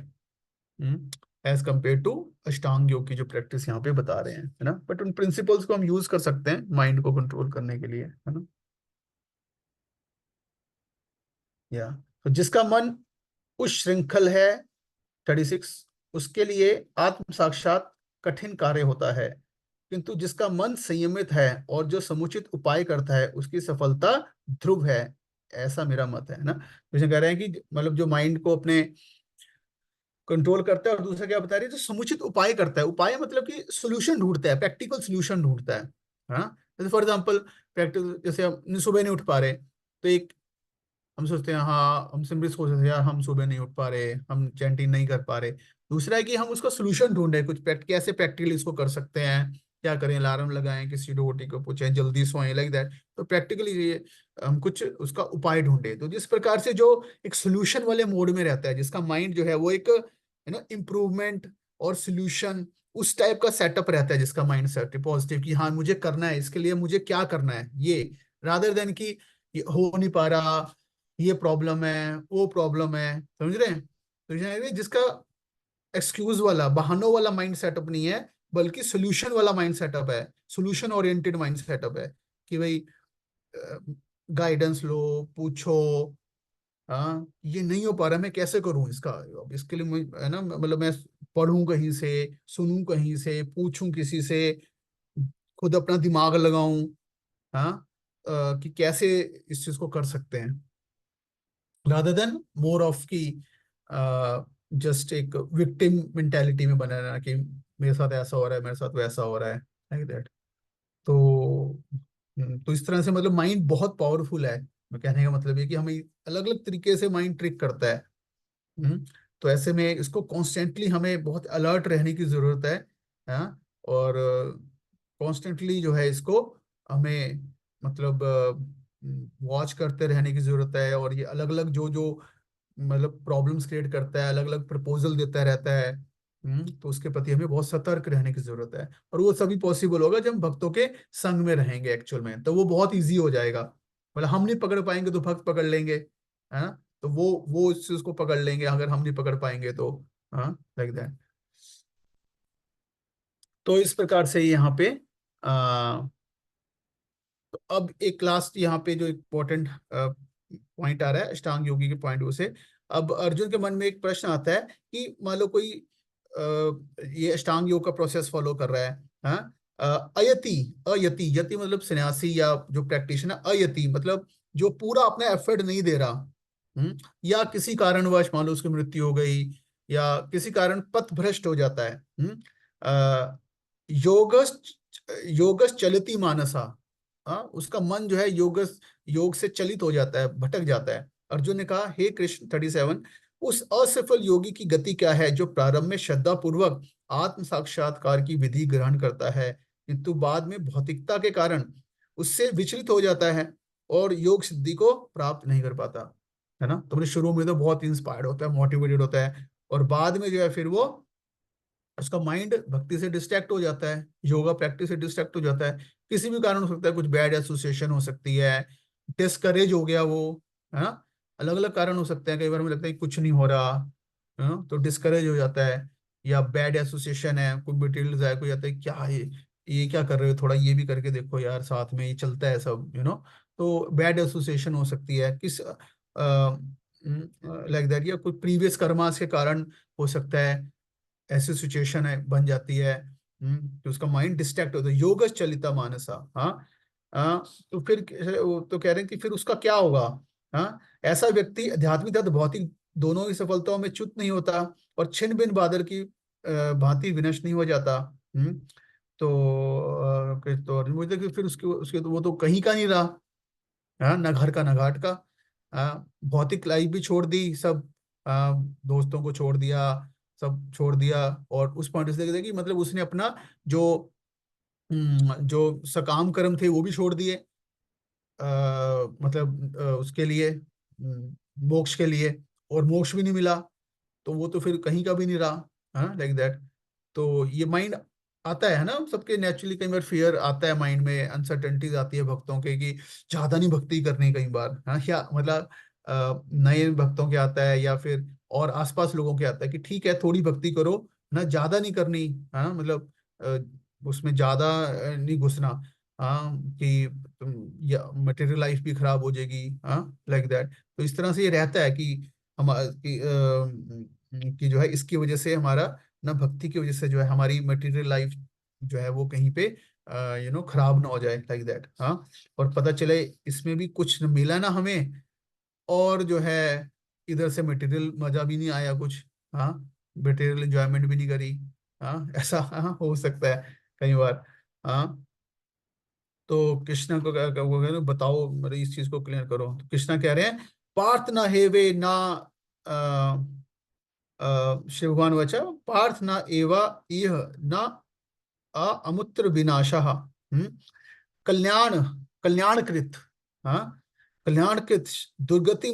एज कंपेयर टू अष्टांग योग की जो प्रैक्टिस यहाँ पे बता रहे हैं, है ना। बट उन प्रिंसिपल्स को हम यूज कर सकते हैं माइंड को कंट्रोल करने के लिए, है ना। या तो जिसका मन उच्छृंखल है, 36, उसके लिए आत्म साक्षात कठिन कार्य होता है, किंतु जिसका मन संयमित है और जो समुचित उपाय करता है उसकी सफलता ध्रुव है, ऐसा मेरा मत है ना। जैसे कह रहे हैं कि मतलब जो माइंड को अपने कंट्रोल करता है, और दूसरा क्या बता रही है, जो समुचित उपाय करता है, उपाय मतलब कि सोल्यूशन ढूंढता है, प्रैक्टिकल सोल्यूशन ढूंढता है। हाँ, जैसे फॉर एग्जांपल, प्रैक्टिकल, जैसे हम सुबह नहीं उठ पा रहे, तो एक हम सोचते हैं, हाँ, हम सिंपली सोचते हैं यार हम सुबह नहीं उठ पा रहे, हम चैंटिंग नहीं कर पा रहे। दूसरा है कि हम उसका सोल्यूशन ढूंढे, कुछ कैसे प्रैक्टिकली इसको कर सकते हैं, क्या करें, अलार्म लगाएं, किसी डिवोटी को पूछें, जल्दी सोएं, लाइक दैट। तो प्रैक्टिकली ये हम कुछ उसका उपाय ढूंढे, तो जिस प्रकार से जो एक सोल्यूशन वाले मोड में रहता है, जिसका माइंड जो है वो एक, है ना, इम्प्रूवमेंट और सोल्यूशन, उस टाइप का सेटअप रहता है, जिसका माइंड सेट पॉजिटिव, कि हाँ मुझे करना है, इसके लिए मुझे क्या करना है, ये, रादर देन कि ये हो नहीं पा रहा, ये प्रॉब्लम है, वो प्रॉब्लम है, समझ रहे हैं। तो ये जिसका एक्सक्यूज वाला, बहानों वाला माइंड सेटअप नहीं है, बल्कि सोल्यूशन वाला माइंड सेटअप है, सोल्यूशन ओरिएंटेड माइंड सेटअप है, कि भाई गाइडेंस लो, पूछो, हाँ ये नहीं हो पा रहा, मैं कैसे करूं इसका, अब इसके लिए है ना, मतलब मैं पढ़ूं कहीं से, सुनूं कहीं से, पूछूं किसी से, खुद अपना दिमाग लगाऊं, हाँ, कि कैसे इस चीज को कर सकते हैं, rather than मोर ऑफ की जस्ट एक विक्टिम मेंटेलिटी में बना रहना, कि मेरे साथ ऐसा हो रहा है, मेरे साथ वैसा हो रहा है, लाइक दैट। तो तो इस तरह से मतलब माइंड बहुत पावरफुल है। मैं कहने का मतलब ये कि हमें अलग अलग तरीके से माइंड ट्रिक करता है। तो ऐसे में इसको कॉन्स्टेंटली हमें बहुत अलर्ट रहने की जरूरत है, हाँ। और कॉन्स्टेंटली जो है इसको हमें मतलब वॉच करते रहने की जरूरत है, और ये अलग अलग जो जो मतलब प्रॉब्लम्स क्रिएट करता है, अलग अलग प्रपोजल देता रहता है। तो उसके प्रति हमें बहुत सतर्क रहने की जरूरत है, और वो सभी पॉसिबल होगा जब हम भक्तों के संग में रहेंगे एक्चुअल में, तो वो बहुत इजी हो जाएगा। मतलब हम नहीं पकड़ पाएंगे तो भक्त पकड़ लेंगे, है ना। तो वो इस चीज को पकड़ लेंगे, अगर हम नहीं पकड़ पाएंगे तो, हाँ, लाइक दैट। तो इस प्रकार से यहाँ पे तो अब एक लास्ट यहाँ पे जो इम्पोर्टेंट पॉइंट आ रहा है अष्टांग योगी के पॉइंट से। अब अर्जुन के मन में एक प्रश्न आता है कि मान लो कोई ये अष्टांग योग का प्रोसेस फॉलो कर रहा है, हाँ, अयति, अयति, यति मतलब सन्यासी या जो प्रैक्टिशनर, अयति मतलब जो पूरा अपना एफर्ट नहीं दे रहा, या किसी कारणवश मान लो उसकी मृत्यु हो गई, या किसी कारण पथ भ्रष्ट हो जाता है, योगस, योगस चलती मानसा, हाँ, उसका मन जो है योग से चलित हो जाता है, भटक जाता है। अर्जुन ने कहा, हे कृष्ण, 37, उस असफल योगी की गति क्या है जो प्रारंभ में श्रद्धा पूर्वक आत्म साक्षात्कार की विधि ग्रहण करता है, किंतु बाद में भौतिकता के कारण उससे विचलित हो जाता है और योग सिद्धि को प्राप्त नहीं कर पाता। है ना। तो मैंने शुरू में तो बहुत इंस्पायर्ड होता है, मोटिवेटेड होता है, और बाद में जो है फिर वो उसका माइंड भक्ति से डिस्ट्रैक्ट हो जाता है, योगा प्रैक्टिस से डिस्ट्रैक्ट हो जाता है। किसी भी कारण हो सकता है, कुछ बैड एसोसिएशन हो सकती है, डिस्करेज हो गया वो, है ना। अलग अलग कारण हो सकते हैं, कई बार मुझे लगता है कि कुछ नहीं हो रहा, है ना, तो डिस्करेज हो जाता है। या बैड एसोसिएशन है, कोई मटेरियल है, कोई जाता है क्या ये क्या कर रहे हो, थोड़ा ये भी करके देखो यार, साथ में ये चलता है सब, तो बैड एसोसिएशन हो सकती है किस लाइक दैट, या कोई प्रीवियस कर्मास के कारण हो सकता है, ऐसी सिचुएशन है बन जाती है। तो उसका माइंड डिस्ट्रैक्ट होता है, योग चलिता मानसा। हाँ, तो फिर वो तो कह रहे हैं कि फिर उसका क्या होगा। हाँ, ऐसा व्यक्ति आध्यात्मिक तथा भौतिक दोनों ही सफलताओं में च्युत नहीं होता, और छिन्न भिन्न बादल की भांति विनष्ट नहीं हो जाता। तो मुझे कि फिर उसके उसके तो वो तो कहीं का नहीं रहा। हाँ, ना घर का ना घाट का। भौतिक लाइफ भी छोड़ दी सब, दोस्तों को छोड़ दिया, सब छोड़ दिया। और उस पॉइंट से देखा कि मतलब उसने अपना जो जो सकाम कर्म थे वो भी छोड़ दिए, मतलब उसके लिए, मोक्ष के लिए, और मोक्ष भी नहीं मिला, तो वो तो फिर कहीं का भी नहीं रहा। हाँ, लाइक दैट। तो ये माइंड आता है ना, सबके नेचुरली कई बार फियर आता है माइंड में, अनसर्टेनिटीज आती है भक्तों के कि ज्यादा नहीं भक्ति करनी कई बार। हाँ, या मतलब नए भक्तों के आता है, या फिर और आसपास लोगों के आता है कि ठीक है थोड़ी भक्ति करो ना, ज्यादा नहीं करनी। हाँ, मतलब उसमें ज्यादा नहीं घुसना। हाँ, कि या मटेरियल लाइफ भी खराब हो जाएगी। हाँ, लाइक दैट। तो इस तरह से ये रहता है कि हम कि जो है इसकी वजह से हमारा ना, भक्ति की वजह से जो है हमारी मटेरियल लाइफ जो है वो कहीं पे खराब ना हो जाए, लाइक दैट। हाँ, और पता चले इसमें भी कुछ न मिला ना हमें, और जो है इधर से मटेरियल मजा भी नहीं आया कुछ। हाँ, मटेरियल एंजॉयमेंट भी नहीं करी। हाँ, ऐसा हाँ हो सकता है कई बार। हाँ, तो कृष्णा को वो कह रहे हैं, बताओ मेरे इस चीज को क्लियर करो। तो कृष्णा कह रहे हैं, पार्थ न हेवे ना, शिव भगवान वचा, पार्थ न एवा इह न अमुत्र विनाशः। कल्याण कल्याणकृत। हाँ, कल्याणकृत दुर्गति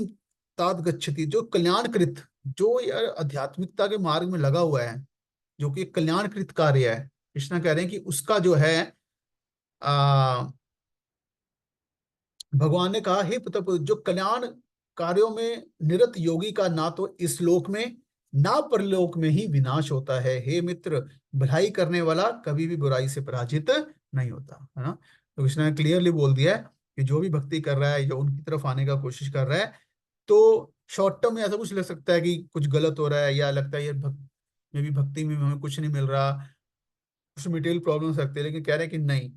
तात गच्छति, जो कल्याणकृत, जो यार आध्यात्मिकता के मार्ग में लगा हुआ है, जो कि कल्याणकृत कार्य है, कृष्णा कह रहे हैं कि उसका जो है आ, भगवान ने कहा, हे पुत्र, जो कल्याण कार्यों में निरत योगी का ना तो इस लोक में ना परलोक में ही विनाश होता है। हे मित्र, भलाई करने वाला कभी भी बुराई से पराजित नहीं होता, है ना। तो कृष्ण ने क्लियरली बोल दिया है कि जो भी भक्ति कर रहा है, जो उनकी तरफ आने का कोशिश कर रहा है, तो शॉर्ट टर्म में ऐसा कुछ लग सकता है कि कुछ गलत हो रहा है, या लगता है यार में भी भक्ति में हमें कुछ नहीं मिल रहा, कुछ मटेरियल प्रॉब्लम सकते हैं, लेकिन कह रहे हैं कि नहीं,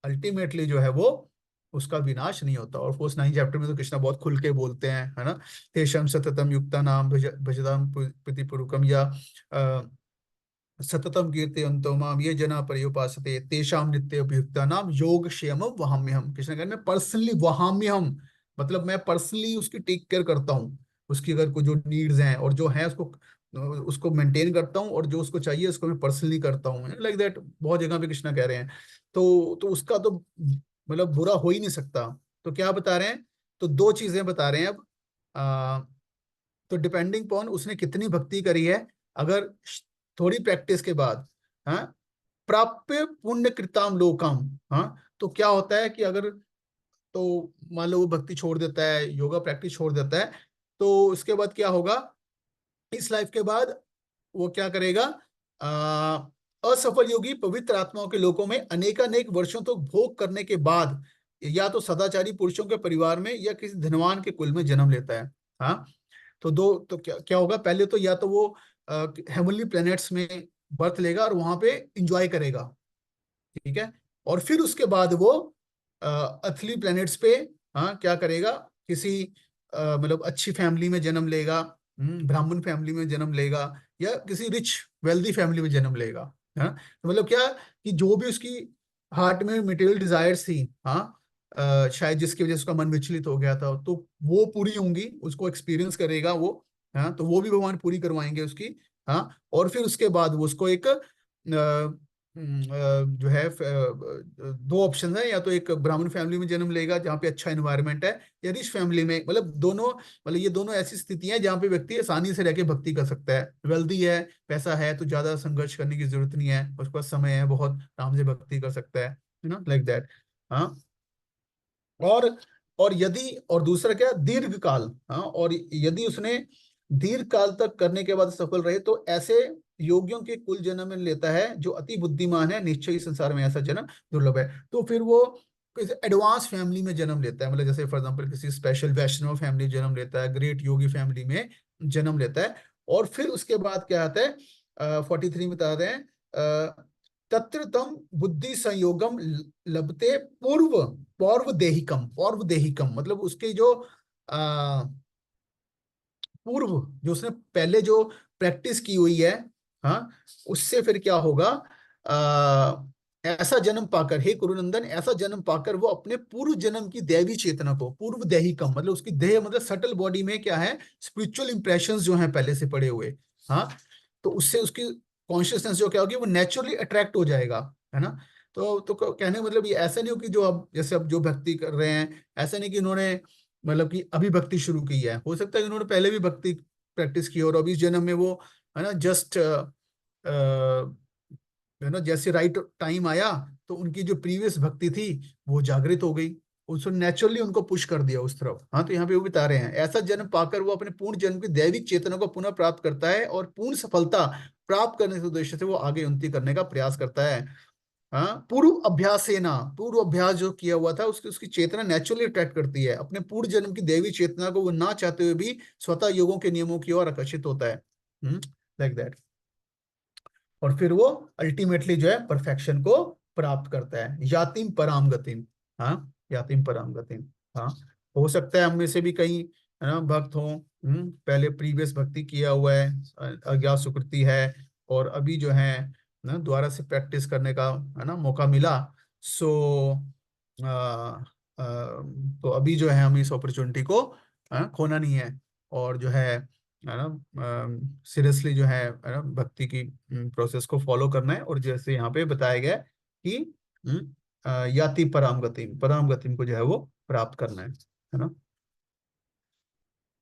अल्टीमेटली जो है वो उसका विनाश नहीं होता। और फोर्स 9 चैप्टर में तो कृष्णा बहुत खुल के बोलते हैं, है ना। तेषम सततम युक्ता नाम भजताम प्रीतिपूर्वकम, या सततम कीर्तयन्तो माम ये जना पर्युपासते तेषाम नित्य अभियुक्ता नाम योग क्षेमम वहाम्यहम। कृष्ण कहते हैं पर्सनली वहाम्यहम, मतलब मैं पर्सनली उसकी टेक केयर करता हूँ, उसकी अगर कोई जो नीड्स हैं और जो है उसको उसको मेंटेन करता हूँ, और जो उसको चाहिए उसको मैं पर्सनली करता हूँ, लाइक दैट। बहुत जगह पे कृष्णा कह रहे हैं। तो उसका तो मतलब बुरा हो ही नहीं सकता। तो क्या बता रहे हैं, तो दो चीजें बता रहे हैं अब। आ, तो डिपेंडिंग पॉन उसने कितनी भक्ति करी है, अगर थोड़ी प्रैक्टिस के बाद, हाँ, प्राप्य पुण्य कृताम लोकम। हाँ, तो क्या होता है कि अगर, तो मान लो वो भक्ति छोड़ देता है, योगा प्रैक्टिस छोड़ देता है, तो उसके बाद क्या होगा, इस लाइफ के बाद वो क्या करेगा, आ, असफल योगी पवित्र आत्माओं के लोकों में अनेकानेक वर्षों तक भोग करने के बाद या तो सदाचारी पुरुषों के परिवार में या किसी धनवान के कुल में जन्म लेता है। हाँ, तो दो, तो क्या क्या होगा, पहले तो या तो वो हेवनली प्लैनेट्स में बर्थ लेगा और वहां पे इंजॉय करेगा, ठीक है। और फिर उसके बाद वो अर्थली प्लैनेट्स पे, हाँ, क्या करेगा, किसी मतलब अच्छी फैमिली में जन्म लेगा, ब्राह्मण फैमिली में जन्म लेगा, या किसी रिच वेल्दी फैमिली में जन्म लेगा। हाँ, तो मतलब क्या, कि जो भी उसकी हार्ट में मटेरियल डिजायर्स थी, हाँ, शायद जिसकी वजह से उसका मन विचलित हो गया था, तो वो पूरी होंगी, उसको एक्सपीरियंस करेगा वो। हाँ, तो वो भी भगवान पूरी करवाएंगे उसकी। हाँ, और फिर उसके बाद वो उसको एक जो है दो ऑप्शन है, या तो एक ब्राह्मण फैमिली में जन्म लेगा जहाँ पे अच्छा एनवायरनमेंट है, या रिच फैमिली में, मतलब दोनों, मतलब ये दोनों ऐसी स्थितियां हैं जहाँ पे व्यक्ति आसानी से रह के भक्ति कर सकता है। वेल्दी है, पैसा है, तो ज्यादा संघर्ष करने की जरूरत नहीं है, उसके पास समय है, बहुत आराम से भक्ति कर सकता है, लाइक दैट। हाँ। और और यदि, और दूसरा क्या, दीर्घ काल। हाँ, और यदि उसने दीर्घ काल तक करने के बाद सफल रहे, तो ऐसे योगियों के कुल जन्म में लेता है जो अति बुद्धिमान है, निश्चय ही संसार में ऐसा जन्म दुर्लभ है। तो फिर वो किसी एडवांस फैमिली में जन्म लेता है, मतलब जैसे फॉर एग्जांपल किसी स्पेशल वैष्णव फैमिली जन्म लेता है, ग्रेट योगी फैमिली में जन्म लेता है। और फिर उसके बाद क्या आता है, 43 में बता रहे हैं, तत्र तम बुद्धि संयोगम लभते पूर्व पौर्व देहिकम। पौर्व देहिकम मतलब उसके जो आ, पूर्व, जो उसने पहले जो प्रैक्टिस की हुई है, हाँ, उससे फिर क्या होगा, आ, ऐसा जन्म पाकर, हे कुरुनंदन, ऐसा जन्म पाकर वो अपने पूर्व जन्म की दैवी चेतना को, पूर्व देहिकम मतलब उसकी देह मतलब सटल बॉडी में क्या है, स्पिरिचुअल इंप्रेशंस जो हैं पहले से पड़े हुए, हाँ, तो उससे उसकी कॉन्शियसनेस जो क्या होगी, वो नेचुरली अट्रैक्ट हो जाएगा, है ना। तो कहने का मतलब ये ऐसा नहीं हो कि जो अब जैसे अब जो भक्ति कर रहे हैं, ऐसा नहीं कि इन्होंने मतलब कि अभी भक्ति शुरू की है, हो सकता है कि उन्होंने पहले भी भक्ति प्रैक्टिस की और अभी इस जन्म में वो, है ना, जस्ट है ना, जैसे राइट टाइम आया तो उनकी जो प्रीवियस भक्ति थी वो जागृत हो गई, उसने नेचुरली उनको पुश कर दिया उस तरफ। हाँ, तो यहाँ पे वो बता रहे हैं, ऐसा जन्म पाकर वो अपने पूर्ण जन्म की दैविक चेतना को पुनः प्राप्त करता है और पूर्ण सफलता प्राप्त करने के उद्देश्य से वो आगे उन्नति करने का प्रयास करता है। हाँ, पूर्व अभ्यास से ना, पूर्व अभ्यास जो किया हुआ था उसकी उसकी चेतना नेचुरली अट्रैक्ट करती है, अपने पूर्व जन्म की दैवी चेतना को वो ना चाहते हुए भी स्वतः योगों के नियमों की ओर आकर्षित होता है, लाइक दैट। और फिर वो अल्टीमेटली जो है परफेक्शन को प्राप्त करता है, यातिम पराम गतिम। हाँ, यातिम पराम गतिम। हाँ, हो सकता है हम में से भी कई, है ना, भक्त हों, पहले प्रीवियस भक्ति किया हुआ है, अज्ञात सुकृति है, और अभी जो है ना दोबारा से प्रैक्टिस करने का, है ना, मौका मिला। सो तो अभी जो है हम इस अपॉर्चुनिटी को खोना नहीं है, और जो है ना, सीरियसली जो है ना भक्ति की प्रोसेस को फॉलो करना है, और जैसे यहाँ पे बताया गया है कि याति पराम गतिम को जो है वो प्राप्त करना है ना।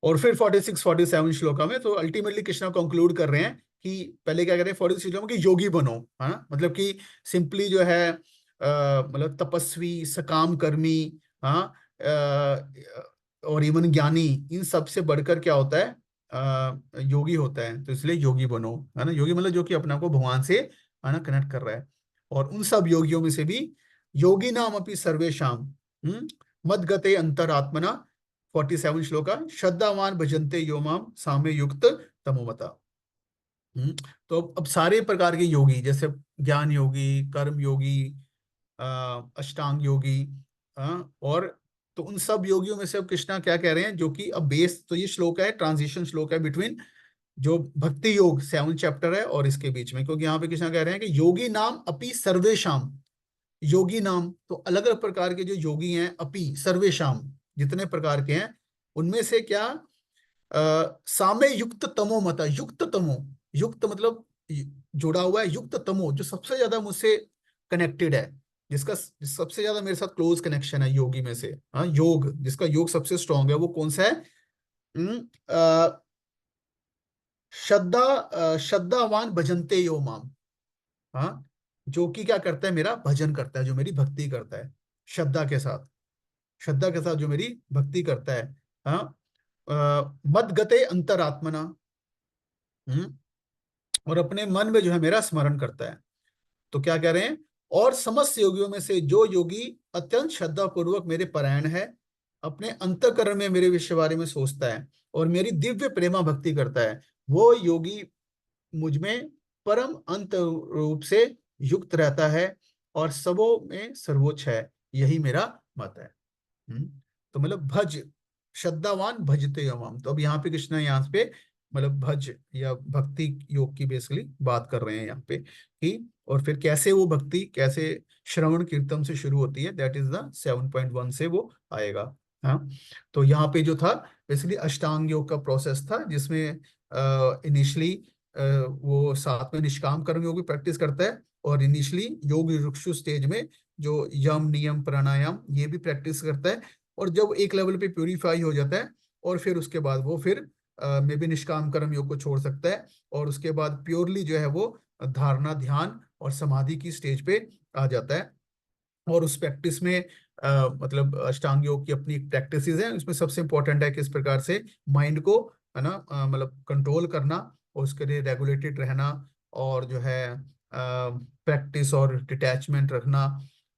और फिर 46 47 श्लोका में तो अल्टीमेटली कृष्णा कंक्लूड कर रहे हैं कि पहले क्या कह रहे हैं 46 श्लोका में कि योगी बनो, है ना, मतलब कि सिंपली जो है मतलब तपस्वी, सकाम कर्मी, हाँ, और इवन ज्ञानी, इन सब से बढ़कर क्या होता है, योगी होता है, तो इसलिए योगी बनो, है ना। योगी मतलब जो कि अपने आप को भगवान से, है ना, कनेक्ट कर रहा है। और उन सब योगियों में से भी योगी नाम अपनी सर्वेशाम, मद गते अंतरात्मना, 47 श्लोका, श्रद्धावान भजन्ते यो माम साम्य युक्त तमोमता। तो अब सारे प्रकार के योगी, जैसे ज्ञान योगी, कर्म योगी, अष्टांग योगी, और तो उन सब योगियों में से अब कृष्णा क्या कह रहे हैं, जो कि अब बेस, तो ये श्लोक है, ट्रांजिशन श्लोक है बिटवीन जो भक्ति योग 7 चैप्टर है और इसके बीच में, क्योंकि यहाँ पे कृष्णा कह रहे हैं कि योगी नाम अपि सर्वेशाम। योगी नाम तो अलग अलग प्रकार के जो योगी हैं, अपि सर्वेशाम, जितने प्रकार के हैं उनमें से क्या, सामे युक्त तमो मता, युक्त तमो, युक्त मतलब जुड़ा हुआ है, युक्त तमो जो सबसे ज्यादा मुझसे कनेक्टेड है, जिसका सबसे ज्यादा मेरे साथ क्लोज कनेक्शन है योगी में से, हाँ, योग जिसका योग सबसे स्ट्रांग है, वो कौन सा है, श्रद्धावान भजन्ते यो माम। हाँ, जो कि क्या करता है, मेरा भजन करता है, जो मेरी भक्ति करता है श्रद्धा के साथ, श्रद्धा के साथ जो मेरी भक्ति करता है। हाँ, मद गते अंतरात्मना, हम्म, और अपने मन में जो है मेरा स्मरण करता है। तो क्या कह रहे हैं, और समस्त योगियों में से जो योगी अत्यंत श्रद्धा पूर्वक मेरे परायण है, अपने अंतःकरण में मेरे विषय बारे में सोचता है और मेरी दिव्य प्रेमा भक्ति करता है, वो योगी मुझ में परम अंत रूप से युक्त रहता है और सबों में सर्वोच्च है, यही मेरा मत है। तो मतलब भज, श्रद्धावान भजते यमाम, तो अब यहाँ पे कृष्ण यहाँ पे मतलब भज या भक्ति योग की बेसिकली बात कर रहे हैं यहाँ पे कि, और फिर कैसे वो भक्ति कैसे श्रवण कीर्तन से शुरू होती है, दैट इज द 7.1 से वो आएगा। हाँ, तो यहाँ पे जो था बेसिकली अष्टांग योग का प्रोसेस था, जिसमें इनिशियली वो साथ में निष्काम कर्म योग भी प्रैक्टिस करता है, और इनिशियली योग ऋक्षु स्टेज में जो यम नियम प्राणायाम ये भी प्रैक्टिस करता है। और जब एक लेवल पे प्यूरिफाई हो जाता है, और फिर उसके बाद वो फिर मे बी निष्काम कर्म योग को छोड़ सकता है, और उसके बाद प्योरली जो है वो धारणा ध्यान और समाधि की स्टेज पे आ जाता है। और उस प्रैक्टिस में मतलब अष्टांग योग की अपनी प्रैक्टिसेस हैं, उसमें सबसे इंपॉर्टेंट है किस प्रकार से माइंड को, है ना, मतलब कंट्रोल करना, और उसके लिए रेगुलेटेड रहना, और जो है प्रैक्टिस और डिटैचमेंट रखना।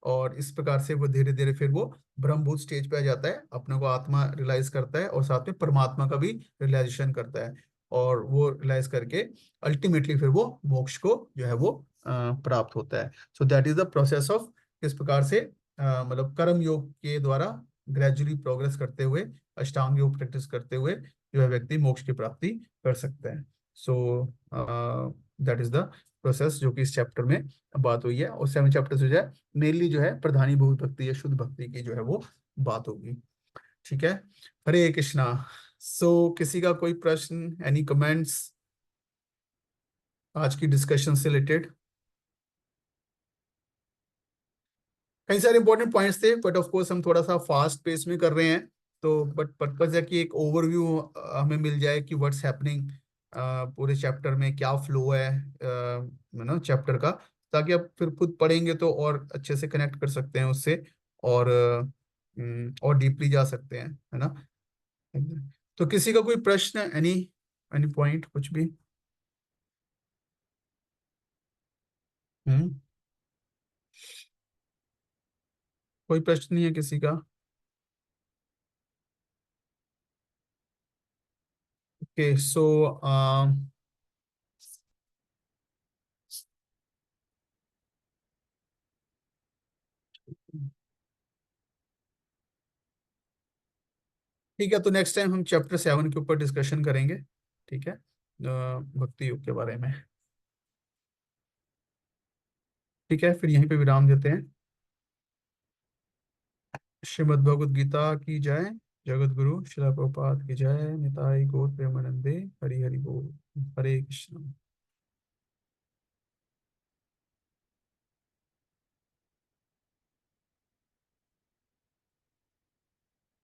और इस प्रकार से वो धीरे धीरे फिर वो ब्रह्मभूत स्टेज पे आ जाता है, अपने को आत्मा रियलाइज करता है, और साथ में परमात्मा का भी रियलाइजेशन करता है, और वो रियलाइज करके अल्टीमेटली फिर वो मोक्ष को जो है वो प्राप्त होता है। सो that is the process of किस प्रकार से मतलब कर्म योग के द्वारा ग्रेजुअली प्रोग्रेस करते हुए, अष्टांग योग प्रैक्टिस करते हुए जो है व्यक्ति मोक्ष की प्राप्ति कर सकते हैं। So that is the process जो कि इस चैप्टर में बात हुई है। और 7 चैप्टर से जो है मेनली जो है प्रधानीभूत भक्ति या शुद्ध भक्ति की जो है वो बात होगी। ठीक है, हरे कृष्णा। सो किसी का कोई प्रश्न, एनी कमेंट्स आज की डिस्कशन से रिलेटेड? कई सारे इंपॉर्टेंट पॉइंट्स थे, बट ऑफ कोर्स हम थोड़ा सा फास्ट पेस में कर रहे हैं, तो बट पर्पज है कि एक ओवरव्यू हमें मिल जाए कि व्हाट्स हैपनिंग पूरे चैप्टर में, क्या फ्लो है ना चैप्टर का, ताकि आप फिर खुद पढ़ेंगे तो और अच्छे से कनेक्ट कर सकते हैं उससे, और और डीपली जा सकते हैं, है ना। तो किसी का कोई प्रश्न, एनी एनी पॉइंट, कुछ भी? हम्म, कोई प्रश्न नहीं है किसी का? ओके, सो ठीक है, तो नेक्स्ट टाइम हम चैप्टर 7 के ऊपर डिस्कशन करेंगे। ठीक है, भक्ति योग के बारे में। ठीक है, फिर यहीं पे विराम देते हैं। श्रीमद् भगवद गीता की जय। जगत गुरु श्रील प्रभुपाद की जय। निताई गौर प्रेमानंदे। हरि हरि बोल। हरे कृष्ण।